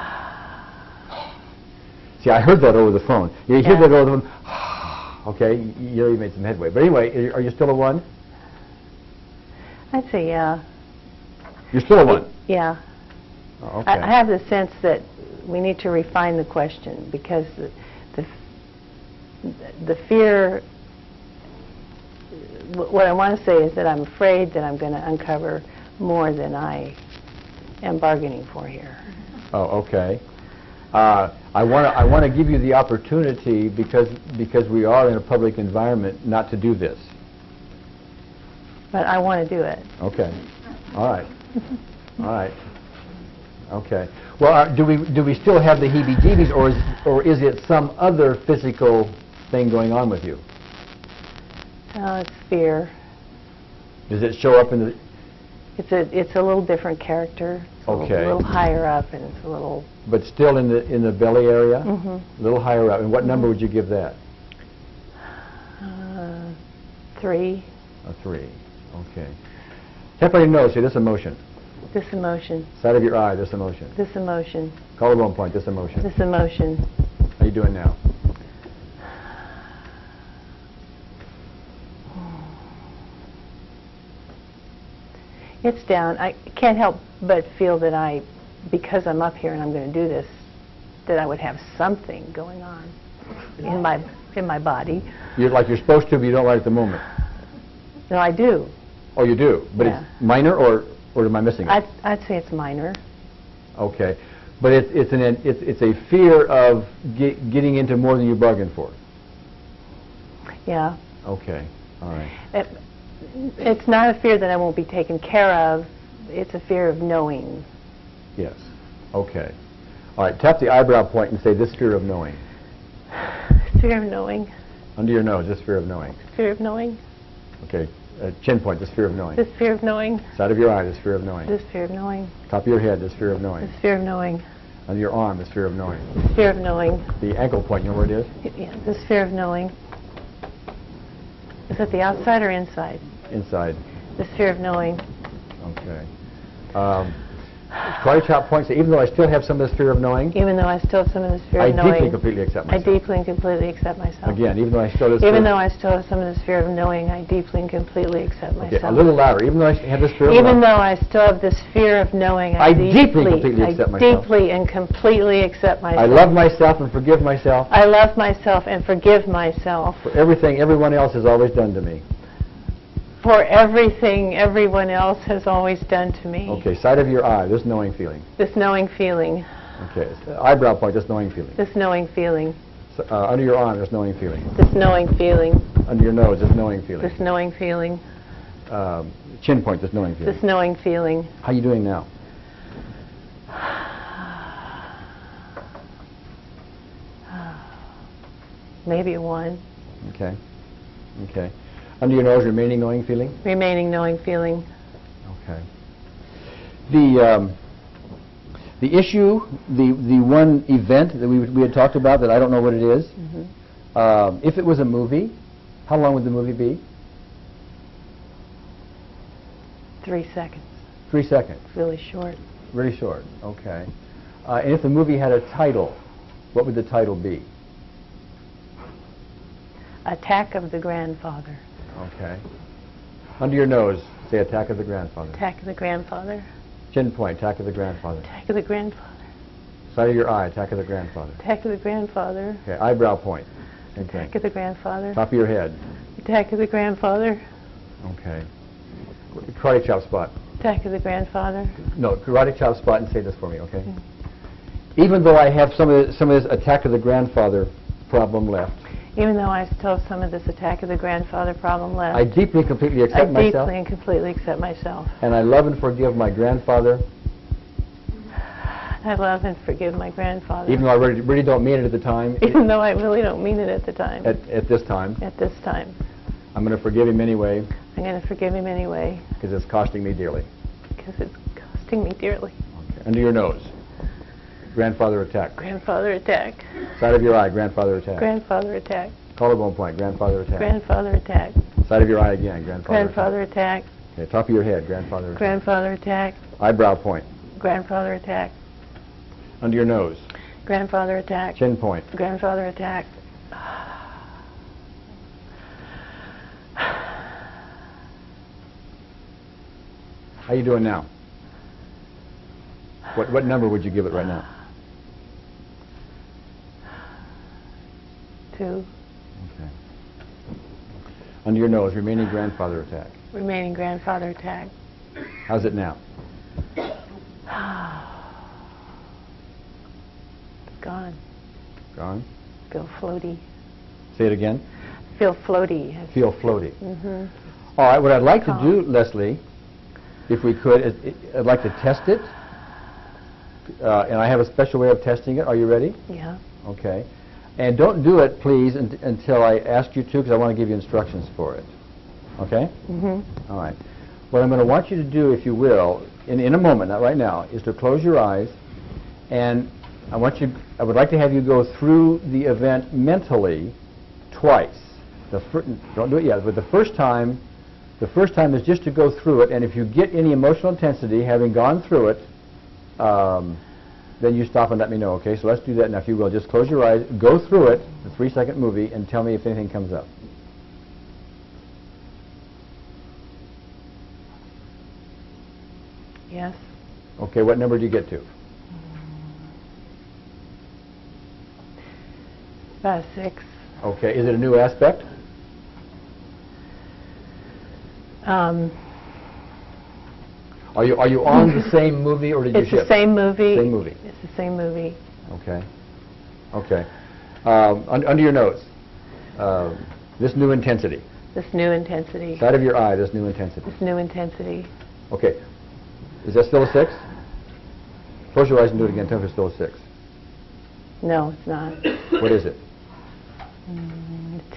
See, I heard that over the phone. You hear that over the phone. Okay, you made some headway. But anyway, are you still a 1? I'd say yeah. You're still a 1. Yeah. Oh, okay. I have the sense that we need to refine the question because the fear, what I want to say is that I'm afraid that I'm going to uncover more than I am bargaining for here. Oh, okay. I want to give you the opportunity because we are in a public environment not to do this. But I want to do it. Okay. All right. All right. Okay. Well, do we still have the heebie-jeebies, or is it some other physical thing going on with you? It's fear. Does it show up in the? It's a little different character. It's Okay. a little higher up, and it's a little. But still in the belly area. Mm-hmm. A little higher up. And what number would you give that? 3. A 3. Okay. Tap on your nose. Say this emotion. This emotion. Side of your eye. This emotion. This emotion. Collarbone point. This emotion. This emotion. How you doing now? It's down. I can't help but feel that because I'm up here and I'm going to do this, that I would have something going on in my body. You're supposed to, but you don't right at the moment. No, I do. Oh, you do, but Yeah. it's minor, or am I missing it? I'd say it's minor. Okay, but it's a fear of getting into more than you bargained for. Yeah. Okay, all right. It's not a fear that I won't be taken care of. It's a fear of knowing. Yes. Okay. All right. Tap the eyebrow point and say this fear of knowing. Fear of knowing. Under your nose, this fear of knowing. Fear of knowing. Okay. Chin point, this fear of knowing. This fear of knowing. Side of your eye, this fear of knowing. This fear of knowing. Top of your head, this fear of knowing. This fear of knowing. Under your arm, this fear of knowing. This fear of knowing. The ankle point, you know where it is? Yeah, this fear of knowing. Is it the outside or inside? Inside. This fear of knowing. Okay. Karate chop point, so even though I still have some of this fear of knowing, Even though I still have some of this fear I of knowing. deeply and completely accept myself. I deeply and completely accept myself. Again, even though I still have this Even fear. though I still have some of this fear of knowing, I deeply and completely accept myself. Okay, a little louder. Even though I have this fear of Even knowing. though I still have this fear of knowing, I deeply and completely accept myself. I deeply and completely accept myself. I love myself and forgive myself I love myself and forgive myself for everything everyone else has always done to me. for everything everyone else has always done to me. Okay, side of your eye, this knowing feeling. This knowing feeling. Okay, eyebrow point, this knowing feeling. This knowing feeling. Under your arm, this knowing feeling. This knowing feeling. Under your nose, this knowing feeling. This knowing feeling. Chin point, this knowing feeling. This knowing feeling. How you doing now? Maybe a 1. Okay. Okay. Under your nose, remaining knowing feeling? Remaining knowing feeling. Okay. The issue, the one event that we had talked about that I don't know what it is, if it was a movie, how long would the movie be? 3 seconds. 3 seconds. Really short. Really short. Okay. And if the movie had a title, what would the title be? Attack of the Grandfather. Okay. Under your nose, say Attack of the Grandfather. Attack of the Grandfather. Chin point, Attack of the Grandfather. Attack of the Grandfather. Side of your eye, Attack of the Grandfather. Attack of the Grandfather. Okay, eyebrow point. Same Attack thing. of the Grandfather. Top of your head. Attack of the Grandfather. Okay. Karate chop spot. Attack of the Grandfather. No, karate chop spot and say this for me, okay? Even though I have some of this Attack of the Grandfather problem left, Even though I still have some of this Attack of the Grandfather problem left, I deeply and completely accept myself. deeply and completely accept myself. And I love and forgive my grandfather. I love and forgive my grandfather. Even though I really don't mean it at the time. Even though I really don't mean it at the time. At this time. At this time. I'm going to forgive him anyway. I'm going to forgive him anyway. Because it's costing me dearly. Because it's costing me dearly. Okay. Under your nose. Grandfather attack. Grandfather attack. Side of your eye, grandfather attack. Grandfather attack. Collarbone point, grandfather attack. Grandfather attack. Side of your eye again, Grandfather attack. Okay, top of your head, grandfather attack. Grandfather attack. Eyebrow point. Grandfather attack. Under your nose. Grandfather attack. Chin point. Grandfather attack. How you doing now? What number would you give it right now? 2. Okay. Under your nose, remaining grandfather attack. Remaining grandfather attack. How's it now? It's gone. Gone? Feel floaty. Say it again. Feel floaty. Feel floaty. Mm-hmm. All right, what I'd like to do, Leslye, if we could, I'd like to test it. And I have a special way of testing it. Are you ready? Yeah. Okay. And don't do it, please, until I ask you to, because I want to give you instructions for it. Okay? Mm-hmm. All right. What I'm going to want you to do, if you will, in a moment, not right now, is to close your eyes, and I would like to have you go through the event mentally twice. Don't do it yet, but the first time is just to go through it, and if you get any emotional intensity having gone through it, then you stop and let me know, okay? So let's do that now, if you will. Just close your eyes, go through it, the 3-second movie, and tell me if anything comes up. Yes. Okay, what number do you get to? About 6. Okay, is it a new aspect? Are you on the same movie, or did you It's shift? the same movie. Same movie. It's the same movie. Okay. Okay. Under your nose, this new intensity. This new intensity. Side of your eye, this new intensity. This new intensity. Okay. Is that still a 6? Close your eyes and do it again. Tell me if it's still a 6. No, it's not. What is it?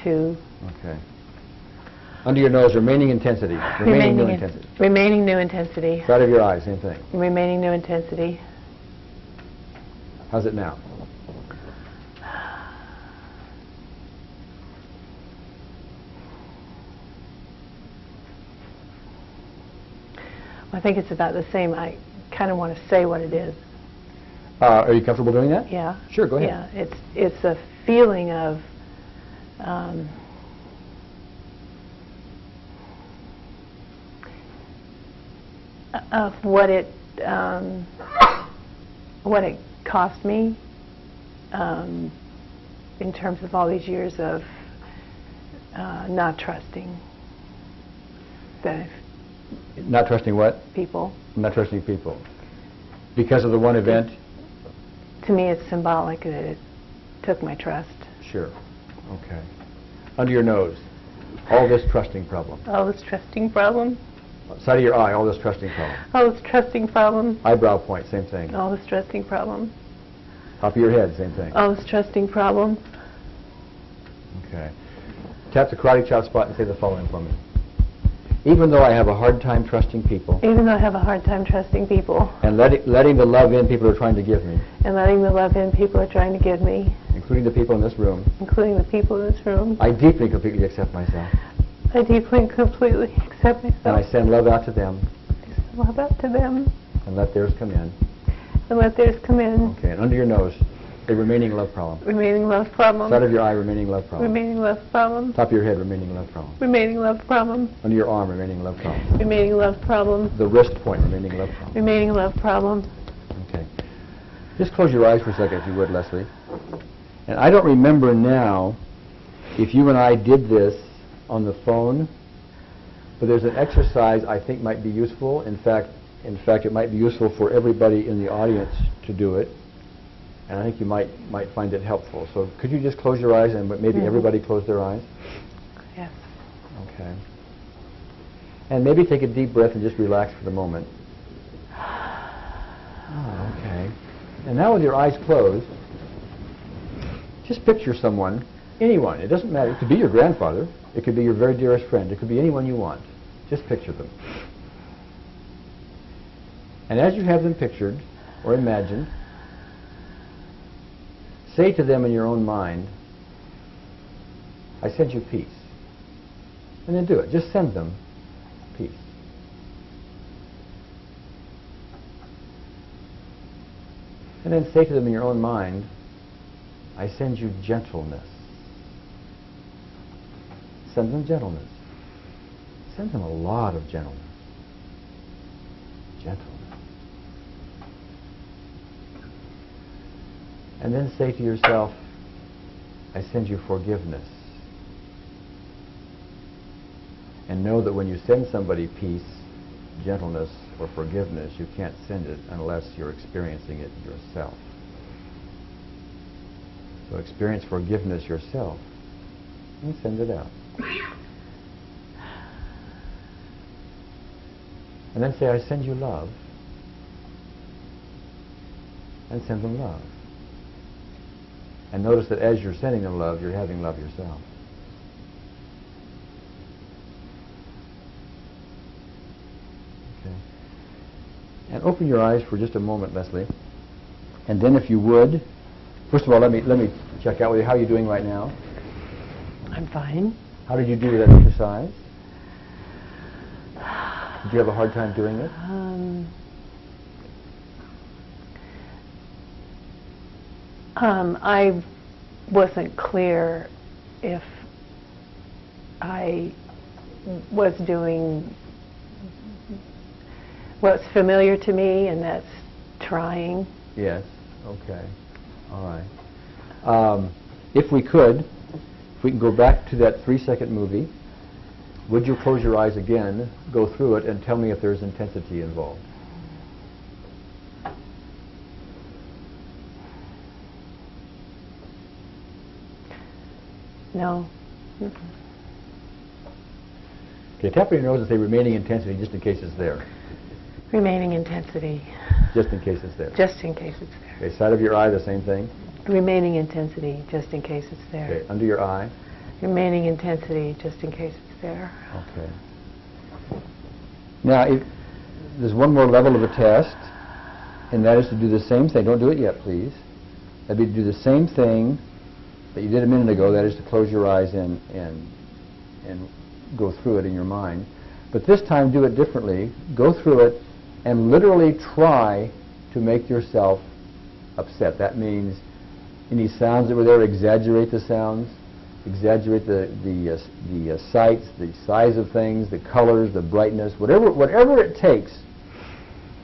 2. Okay. Under your nose, remaining intensity. Remaining new intensity. Remaining new intensity. Side of your eye, same thing. Remaining new intensity. How's it now? I think it's about the same. I kind of want to say what it is. Are you comfortable doing that? Yeah. Sure, go ahead. Yeah, it's a feeling of what it cost me in terms of all these years of not trusting Not trusting what? people. Not trusting people. Because of the one event? To me, it's symbolic that it took my trust. Sure. Okay. Under your nose, All this trusting problem. All this trusting problem. Side of your eye, all this trusting problem. All this trusting problem. Eyebrow point, same thing. All this trusting problem. Top of your head, same thing. All this trusting problem. Okay. Tap the karate chop spot and say the following for me. Even though I have a hard time trusting people, Even though I have a hard time trusting people, and letting the love in people are trying to give me, and letting the love in people are trying to give me, including the people in this room, including the people in this room, I deeply and completely accept myself. I deeply and completely accept myself. And I send love out to them, send love out to them, and let theirs come in. and let theirs come in. Okay, and under your nose, a remaining love problem. Remaining love problem. Side of your eye, remaining love problem. Remaining love problem. Top of your head, remaining love problem. Remaining love problem. Under your arm, remaining love problem. Remaining love problem. The wrist point, remaining love problem. Remaining love problem. Okay. Just close your eyes for a second, if you would, Leslye. And I don't remember now if you and I did this on the phone, but there's an exercise I think might be useful. In fact, it might be useful for everybody in the audience to do it. And I think you might find it helpful. So could you just close your eyes and maybe everybody close their eyes? Yes. Okay. And maybe take a deep breath and just relax for the moment. Oh, okay. And now with your eyes closed, just picture someone, anyone. It doesn't matter. It could be your grandfather. It could be your very dearest friend. It could be anyone you want. Just picture them. And as you have them pictured or imagined, say to them in your own mind, I send you peace. And then do it. Just send them peace. And then say to them in your own mind, I send you gentleness. Send them gentleness. Send them a lot of gentleness. Gentleness. And then say to yourself, I send you forgiveness. And know that when you send somebody peace, gentleness, or forgiveness, you can't send it unless you're experiencing it yourself. So experience forgiveness yourself and send it out. And then say, I send you love. And send them love. And notice that as you're sending them love, you're having love yourself. Okay. And open your eyes for just a moment, Leslye. And then if you would, first of all, let me check out with you. How are you doing right now? I'm fine. How did you do with that exercise? Did you have a hard time doing it? I wasn't clear if I was doing what's familiar to me, and that's trying. Yes. Okay. All right. If we can go back to that 3-second movie, would you close your eyes again, go through it, and tell me if there's intensity involved? No. Okay, tap on your nose and say remaining intensity just in case it's there. Remaining intensity. Just in case it's there. Just in case it's there. Okay, side of your eye, the same thing. Remaining intensity, just in case it's there. Okay, under your eye. Remaining intensity, just in case it's there. Okay. Now, there's one more level of a test, and that is to do the same thing. Don't do it yet, please. That'd be to do the same thing that you did a minute ago. That is to close your eyes and go through it in your mind. But this time, do it differently. Go through it and literally try to make yourself upset. That means any sounds that were there, exaggerate the sounds, exaggerate the sights, the size of things, the colors, the brightness, whatever it takes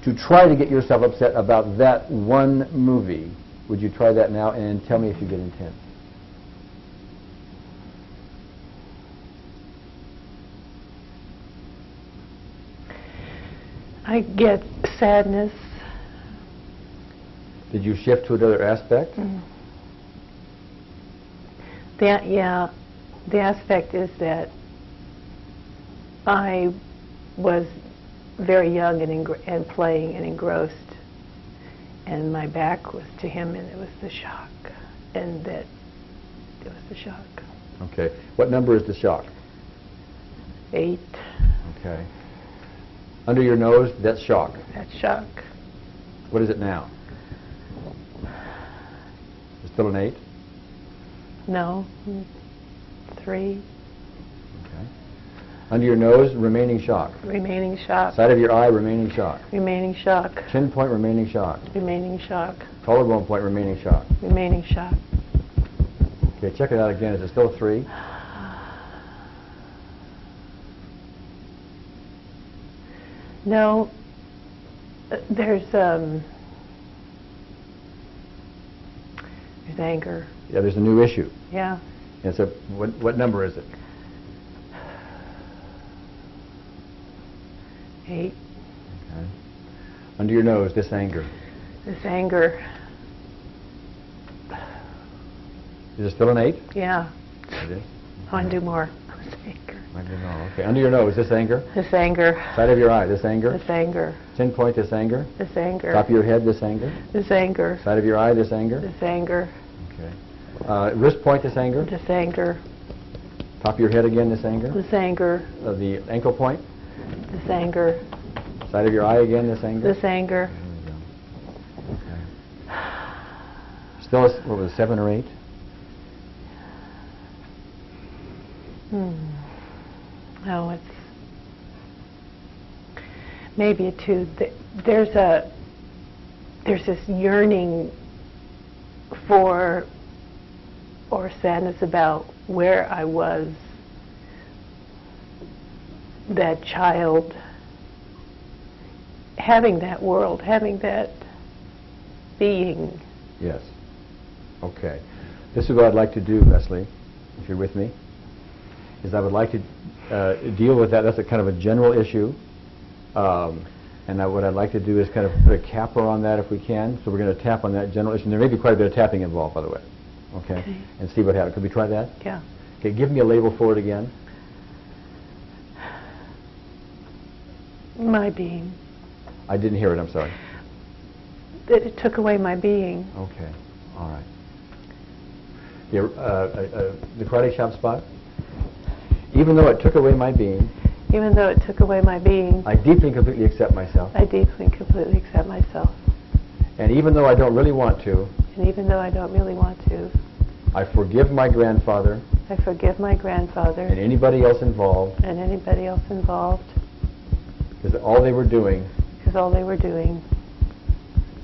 to try to get yourself upset about that one movie. Would you try that now and tell me if you get intense? I get sadness. Did you shift to another aspect? The aspect is that I was very young and playing and engrossed, and my back was to him, and it was the shock, and that it was the shock. Okay. What number is the shock? 8. Okay. Under your nose, that's shock. That's shock. What is it now? It's still an 8? No. 3. Okay. Under your nose, remaining shock. Remaining shock. Side of your eye, remaining shock. Remaining shock. Chin point, remaining shock. Remaining shock. Collarbone point, remaining shock. Remaining shock. Okay, check it out again. Is it still a 3? No. There's anger. Yeah, there's a new issue. Yeah. And so, what number is it? 8. Okay. Under your nose, this anger. This anger. Is it still an 8? Yeah. It is. I want to do more. This anger. I don't know. Okay. Under your nose, this anger. This anger. Side of your eye, this anger. This anger. Chin point, this anger. This anger. Top of your head, this anger. This anger. Side of your eye, this anger. This anger. Okay. Wrist point, this anger. This anger. Top of your head again, this anger. This anger. The ankle point. This anger. Side of your eye again, this anger. This anger. Okay. Still, what was it, 7 or 8? No, it's maybe a 2. There's this yearning for or sadness about where I was, that child, having that world, having that being. Yes. Okay. This is what I'd like to do, Leslye, if you're with me, is I would like to deal with that. That's a kind of a general issue. And what I'd like to do is kind of put a capper on that if we can. So we're going to tap on that general issue. And there may be quite a bit of tapping involved, by the way. Okay? And see what happens. Could we try that? Yeah. Okay, give me a label for it again. My being. I didn't hear it, I'm sorry. That it took away my being. Okay, all right. Yeah, the karate chop spot. Even though it took away my being. Even though it took away my being. I deeply and completely accept myself. I deeply and completely accept myself. And even though I don't really want to. And even though I don't really want to. I forgive my grandfather. I forgive my grandfather. And anybody else involved. And anybody else involved. Because all they were doing. Because all they were doing.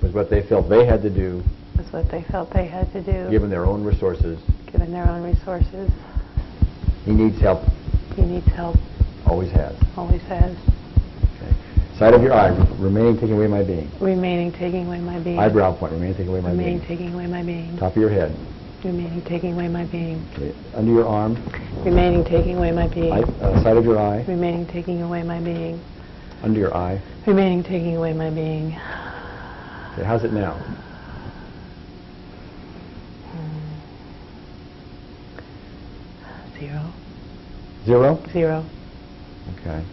Was what they felt they had to do. Was what they felt they had to do. Given their own resources. Given their own resources. He needs help. He needs help. Always has. Always has. Okay. Side of your eye, remaining taking away my being. Remaining taking away my being. Eyebrow point, remaining taking away my being. Remaining taking away my being. Top of your head. Remaining taking away my being. Okay. Under your arm. Remaining taking away my being. Side of your eye. Remaining taking away my being. Under your eye. Remaining taking away my being. Okay, how's it now? Zero. 0? 0. Okay.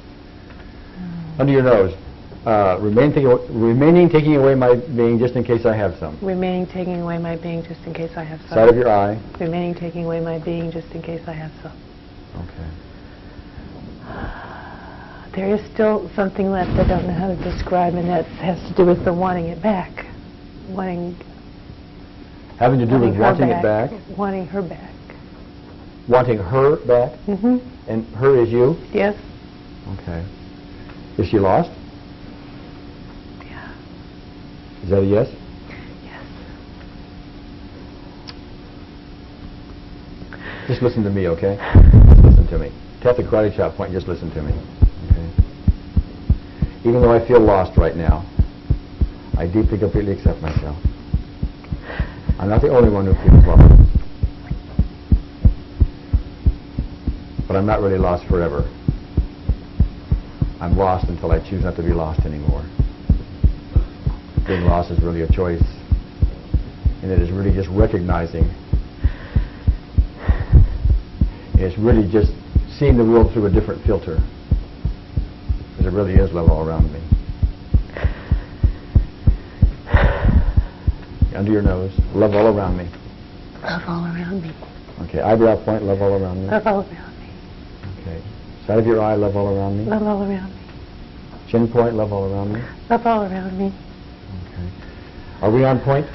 Under your nose. Remaining taking away my being just in case I have some. Remaining taking away my being just in case I have some. Side of your eye. Remaining taking away my being just in case I have some. Okay. There is still something left I don't know how to describe, and that has to do with the wanting it back. Having to do with wanting it back? Wanting her back. Wanting her back? Mm-hmm. And her is you? Yes. Okay. Is she lost? Yeah. Is that a yes? Yes. Just listen to me, okay? Just listen to me. Tap the karate chop point and just listen to me. Okay? Even though I feel lost right now, I deeply, completely accept myself. I'm not the only one who feels lost. But I'm not really lost forever. I'm lost until I choose not to be lost anymore. Being lost is really a choice. And it is really just recognizing. It's really just seeing the world through a different filter. Because it really is love all around me. Under your nose, love all around me. Love all around me. Okay, eyebrow point, love all around me. Love all around me. Okay. Side of your eye, love all around me. Love all around me. Chin point, love all around me. Love all around me. Okay. Are we on point,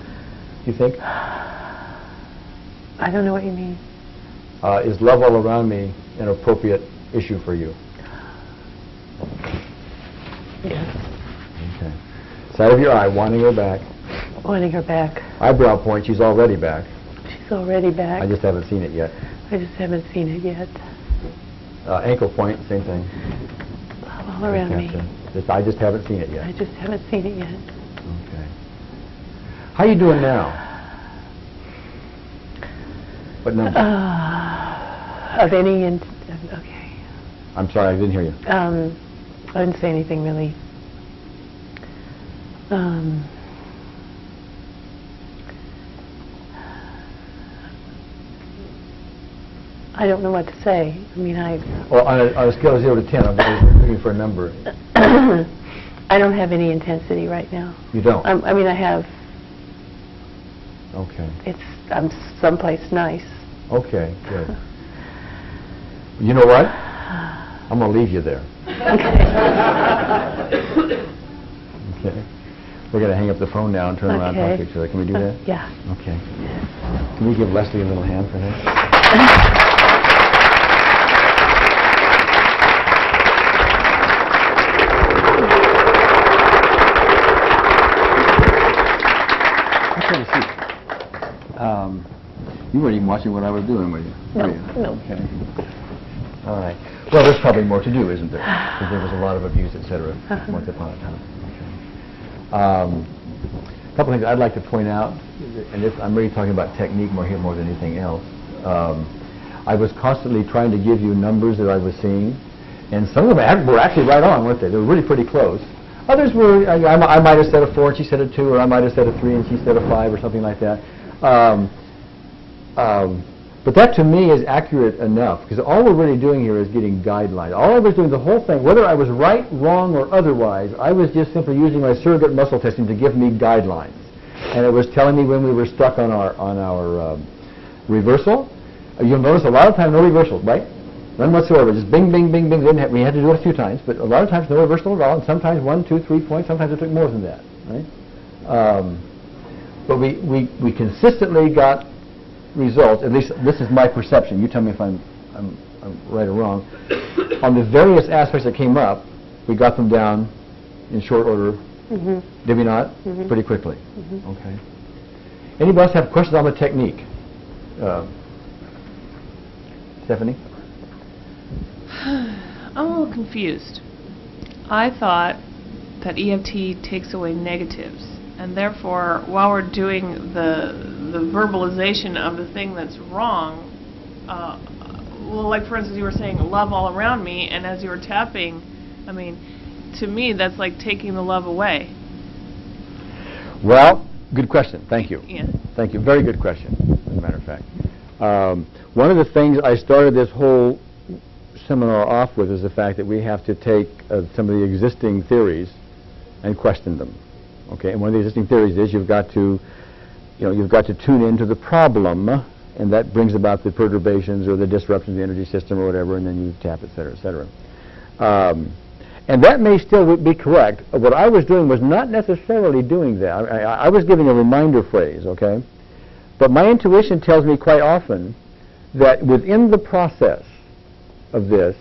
do you think? I don't know what you mean. Is love all around me an appropriate issue for you? Yes. Okay. Side of your eye, wanting her back. Wanting her back. Eyebrow point, she's already back. She's already back. I just haven't seen it yet. I just haven't seen it yet. Ankle point, same thing. Love all around me. I just haven't seen it yet. I just haven't seen it yet. Okay. How you doing now? What number? Of any, okay. I'm sorry, I didn't hear you. I didn't say anything really. I don't know what to say. I mean, Well, on a scale of 0 to 10, I'm looking for a number. I don't have any intensity right now. You don't? I mean, I have. Okay. I'm someplace nice. Okay, good. You know what? I'm going to leave you there. Okay. Okay. We're going to hang up the phone now and turn around and talk to each other. Can we do that? Yeah. Okay. Can we give Leslye a little hand for that? You weren't even watching what I was doing, were you? No, no. Okay. All right. Well, there's probably more to do, isn't there? Because there was a lot of abuse, et cetera, once upon a time. Okay. A couple things I'd like to point out, and I'm really talking about technique more here more than anything else. I was constantly trying to give you numbers that I was seeing, and some of them were actually right on, weren't they? They were really pretty close. Others were, I might have said a 4 and she said a 2, or I might have said a 3 and she said a 5 or something like that. But that to me is accurate enough, because all we're really doing here is getting guidelines. All I was doing, the whole thing, whether I was right, wrong, or otherwise, I was just simply using my surrogate muscle testing to give me guidelines. And it was telling me when we were stuck on our reversal. You'll notice a lot of times no reversal, right? None whatsoever. Just bing, bing, bing, bing. We had to do it a few times, but a lot of times no reversal at all, and sometimes 1, 2, 3 points. Sometimes it took more than that, right? But we consistently got results. At least this is my perception. You tell me if I'm right or wrong. On the various aspects that came up, we got them down in short order. Mm-hmm. Did we not? Mm-hmm. Pretty quickly. Mm-hmm. Okay. Anybody else have questions on the technique? Stephanie? I'm a little confused. I thought that EFT takes away negatives, and therefore, while we're doing the verbalization of the thing that's wrong, well, like for instance, you were saying love all around me, and as you were tapping, I mean, to me, that's like taking the love away. Well, good question. Thank you. Yeah. Thank you. Very good question, as a matter of fact. One of the things I started this whole seminar off with is the fact that we have to take some of the existing theories and question them. Okay, and one of the existing theories is you've got to tune into the problem, and that brings about the perturbations or the disruptions of the energy system or whatever, and then you tap, et cetera, et cetera. And that may still be correct. What I was doing was not necessarily doing that. I was giving a reminder phrase, okay? But my intuition tells me quite often that within the process of this,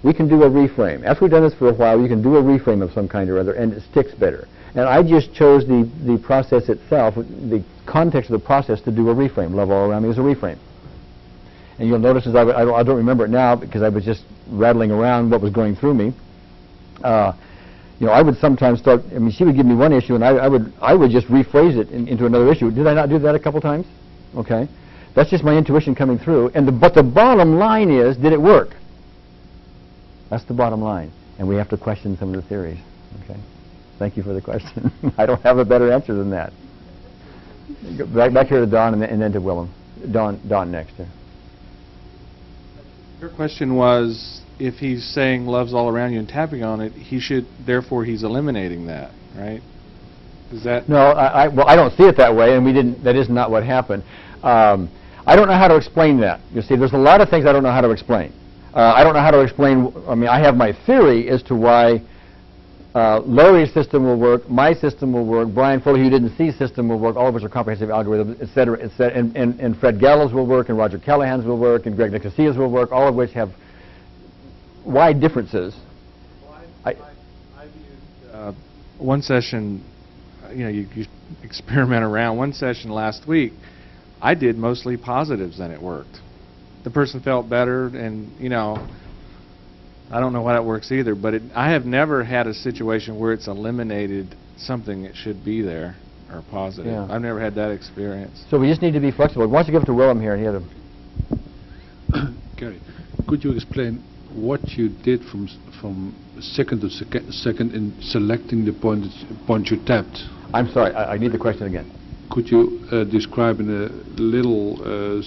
we can do a reframe. After we've done this for a while, you can do a reframe of some kind or other, and it sticks better. And I just chose the process itself, the context of the process, to do a reframe. Love all around me is a reframe. And you'll notice, as I don't remember it now because I was just rattling around what was going through me. I would sometimes start. I mean, she would give me one issue, and I would just rephrase it into another issue. Did I not do that a couple times? Okay, that's just my intuition coming through. But the bottom line is, did it work? That's the bottom line, and we have to question some of the theories. Okay, thank you for the question. I don't have a better answer than that. Back here to Don, and then to Willem. Don next. Your question was, if he's saying love's all around you and tapping on it, therefore he's eliminating that, right? Is that? No, well, I don't see it that way, and that is not what happened. I don't know how to explain that. You see, there's a lot of things I don't know how to explain. I don't know how to explain, I have my theory as to why Larry's system will work, my system will work, Brian Foley, who you didn't see, system will work, all of us are comprehensive algorithms, et cetera, and Fred Gallo's will work, and Roger Callahan's will work, and Greg Nicosia's will work, all of which have wide differences. Well, I viewed one session, you experiment around. One session last week, I did mostly positives and it worked. The person felt better, and I don't know why that works either, but I have never had a situation where it's eliminated something that should be there or positive. Yeah. I've never had that experience. So we just need to be flexible. Why don't you give it to Willem here, and he had a... Gary, could you explain what you did from second to second in selecting the point you tapped? I'm sorry, I need the question again. Could you describe in a little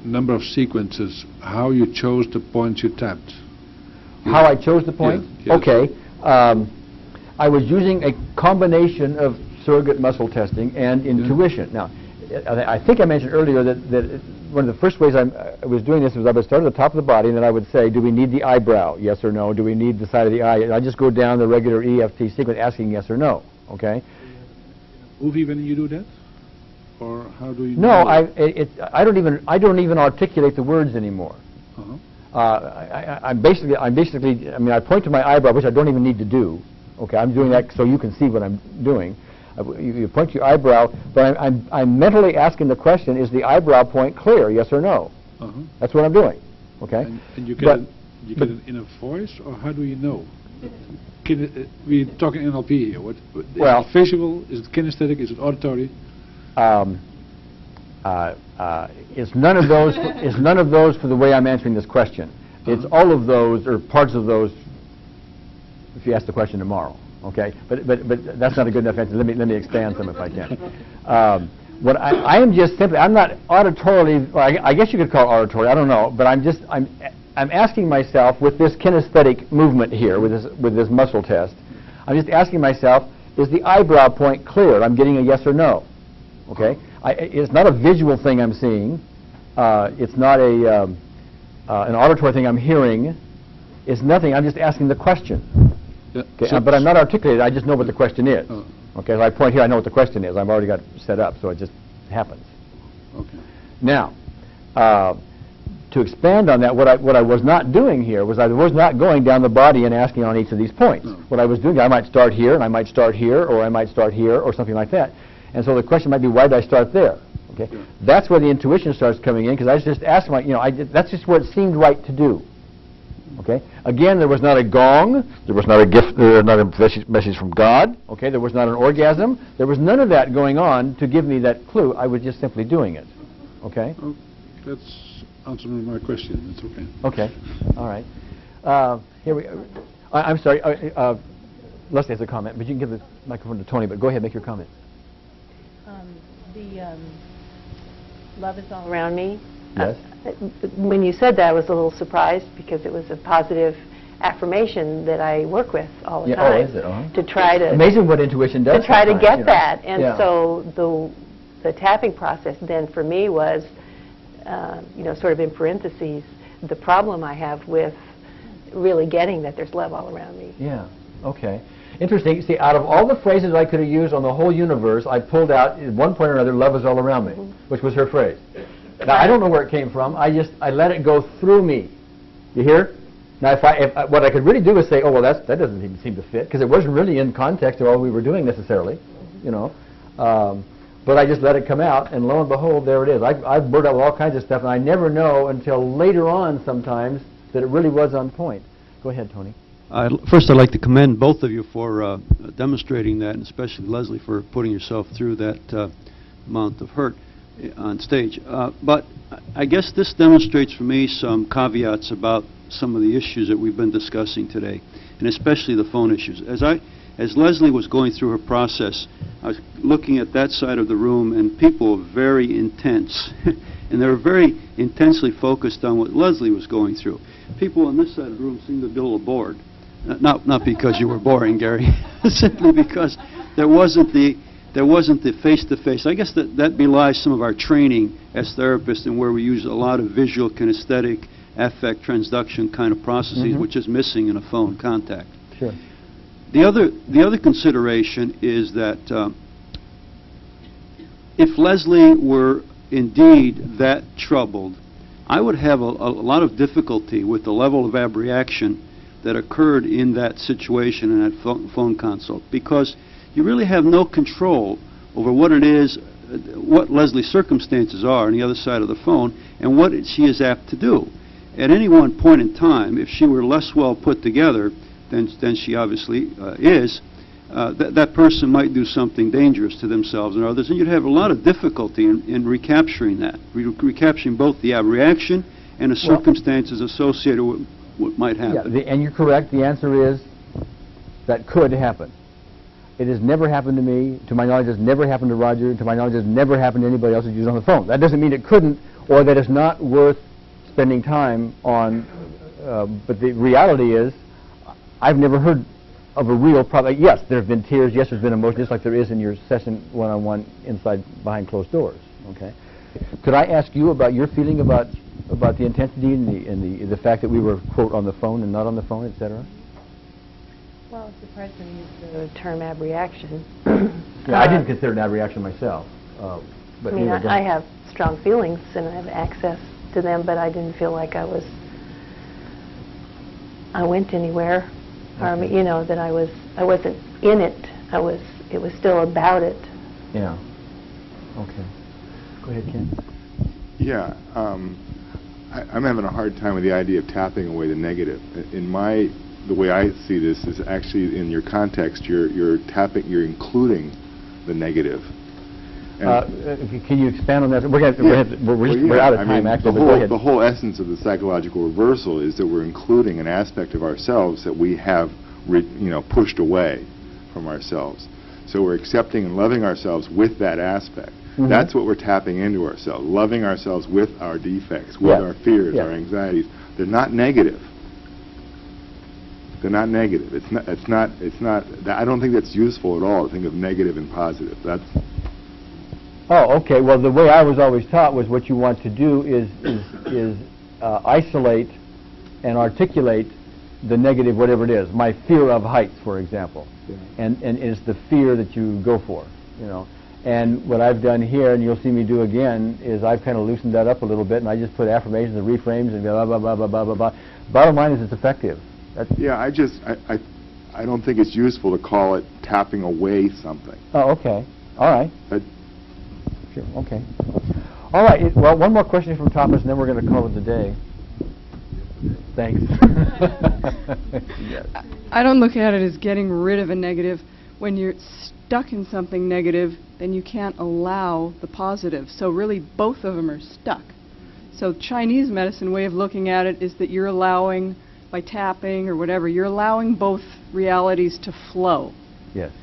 number of sequences how you chose the points you tapped? How I chose the point? Yes. Okay. I was using a combination of surrogate muscle testing and intuition. Now, I think I mentioned earlier that one of the first ways I was doing this was I would start at the top of the body, and then I would say, do we need the eyebrow? Yes or no. Do we need the side of the eye? And I just go down the regular EFT sequence asking yes or no. Okay? Movie when you do that? Or how do you No, I don't even articulate the words anymore. I point to my eyebrow, which I don't even need to do. Okay, I'm doing that so you can see what I'm doing. You point to your eyebrow, but I'm mentally asking the question: is the eyebrow point clear? Yes or no? That's what I'm doing. Okay. And you get it in a voice, or how do you know? We're talking NLP here. Is it visual? Is it kinesthetic? Is it auditory? It's none of those. It's none of those for the way I'm answering this question. It's all of those or parts of those. If you ask the question tomorrow, okay. But that's not a good enough answer. Let me expand some if I can. What I am just simply, I'm not auditorily. Well, I guess you could call it auditory. I don't know. But I'm asking myself with this kinesthetic movement here, with this muscle test. I'm just asking myself, is the eyebrow point clear? I'm getting a yes or no. Okay. It's not a visual thing I'm seeing. It's not an auditory thing I'm hearing. It's nothing. I'm just asking the question. Okay, but I'm not articulated. I just know what the question is. Okay, so I point here. I know what the question is. I've already got it set up, so it just happens. Okay. Now, to expand on that, what I was not doing here was I was not going down the body and asking on each of these points. What I was doing, I might start here, and I might start here, or I might start here, or something like that. And so the question might be, why did I start there? Okay, that's where the intuition starts coming in, because I just asked that's just what it seemed right to do. Okay. Again, there was not a gong. There was not a gift. There was not a message from God. Okay. There was not an orgasm. There was none of that going on to give me that clue. I was just simply doing it. Okay. That's answering my question. That's okay. Okay. All right. Here we. I'm sorry. Leslye has a comment, but you can give the microphone to Tony. But go ahead, make your comment. Love is all around me. Yes. When you said that, I was a little surprised because it was a positive affirmation that I work with all the time. Oh, is it? To try to amazing what intuition does. To try to get that, and so the tapping process then for me was, sort of in parentheses, the problem I have with really getting that there's love all around me. Yeah. Okay. Interesting. See, out of all the phrases I could have used on the whole universe, I pulled out at one point or another, "Love is all around me," which was her phrase. Now, I don't know where it came from. I let it go through me. You hear? Now, if what I could really do is say, "Oh, well, that doesn't even seem to fit," because it wasn't really in context of all we were doing necessarily, But I just let it come out, and lo and behold, there it is. I've blurred out with all kinds of stuff, and I never know until later on sometimes that it really was on point. Go ahead, Tony. First, I'd like to commend both of you for demonstrating that, and especially Leslye for putting yourself through that amount of hurt on stage. But I guess this demonstrates for me some caveats about some of the issues that we've been discussing today, and especially the phone issues. As Leslye was going through her process, I was looking at that side of the room, and people were very intense. and they were very intensely focused on what Leslye was going through. People on this side of the room seemed to be a little bored. Not because you were boring, Gary, simply because there wasn't the face-to-face. I guess that belies some of our training as therapists, and where we use a lot of visual, kinesthetic, affect, transduction kind of processes, which is missing in a phone contact. Sure. The other consideration is that if Leslye were indeed that troubled, I would have a lot of difficulty with the level of abreaction that occurred in that situation, in that phone consult, because you really have no control over what it is, what Leslie's circumstances are on the other side of the phone, and what she is apt to do. At any one point in time, if she were less well put together than she obviously is, that person might do something dangerous to themselves and others, and you'd have a lot of difficulty in recapturing that, recapturing both the abreaction and the circumstances associated with what might happen. Yeah, and you're correct. The answer is that could happen. It has never happened to me. To my knowledge, it's never happened to Roger. To my knowledge, it's never happened to anybody else who's used on the phone. That doesn't mean it couldn't, or that it's not worth spending time on. But the reality is, I've never heard of a real problem. Yes, there have been tears. Yes, there's been emotion, just like there is in your session one-on-one inside behind closed doors. Okay. Could I ask you about your feeling about the intensity and the fact that we were, quote, on the phone and not on the phone, et cetera? Well, it's surprised when you use the term abreaction. Yeah, I didn't consider it an abreaction myself. But I mean, I have strong feelings and I have access to them, but I didn't feel like I went anywhere. Or, you know, that I wasn't in it. It was still about it. Yeah. Okay. Go ahead, Ken. Yeah. I'm having a hard time with the idea of tapping away the negative. The way I see this is actually in your context, you're including the negative. Can you expand on that? We're out of time, actually, but go ahead. The whole essence of the psychological reversal is that we're including an aspect of ourselves that we have pushed away from ourselves. So we're accepting and loving ourselves with that aspect. That's what we're tapping into ourselves, loving ourselves with our defects, with our fears, our anxieties. They're not negative. They're not negative. It's not. I don't think that's useful at all to think of negative and positive. That's. Oh, okay. Well, the way I was always taught was what you want to do is isolate and articulate the negative, whatever it is. My fear of heights, for example, and it's the fear that you go for, you know. And what I've done here, and you'll see me do again, is I've kind of loosened that up a little bit, and I just put affirmations and reframes and blah blah blah blah blah blah blah. Bottom line is it's effective. Yeah, I don't think it's useful to call it tapping away something. Oh, okay. All right. Sure. Okay. All right. Well, one more question from Thomas, and then we're going to call it a day. Thanks. Yes. I don't look at it as getting rid of a negative. When you're stuck in something negative, then you can't allow the positive. So really, both of them are stuck. So Chinese medicine way of looking at it is that you're allowing, by tapping or whatever, you're allowing both realities to flow. Yes.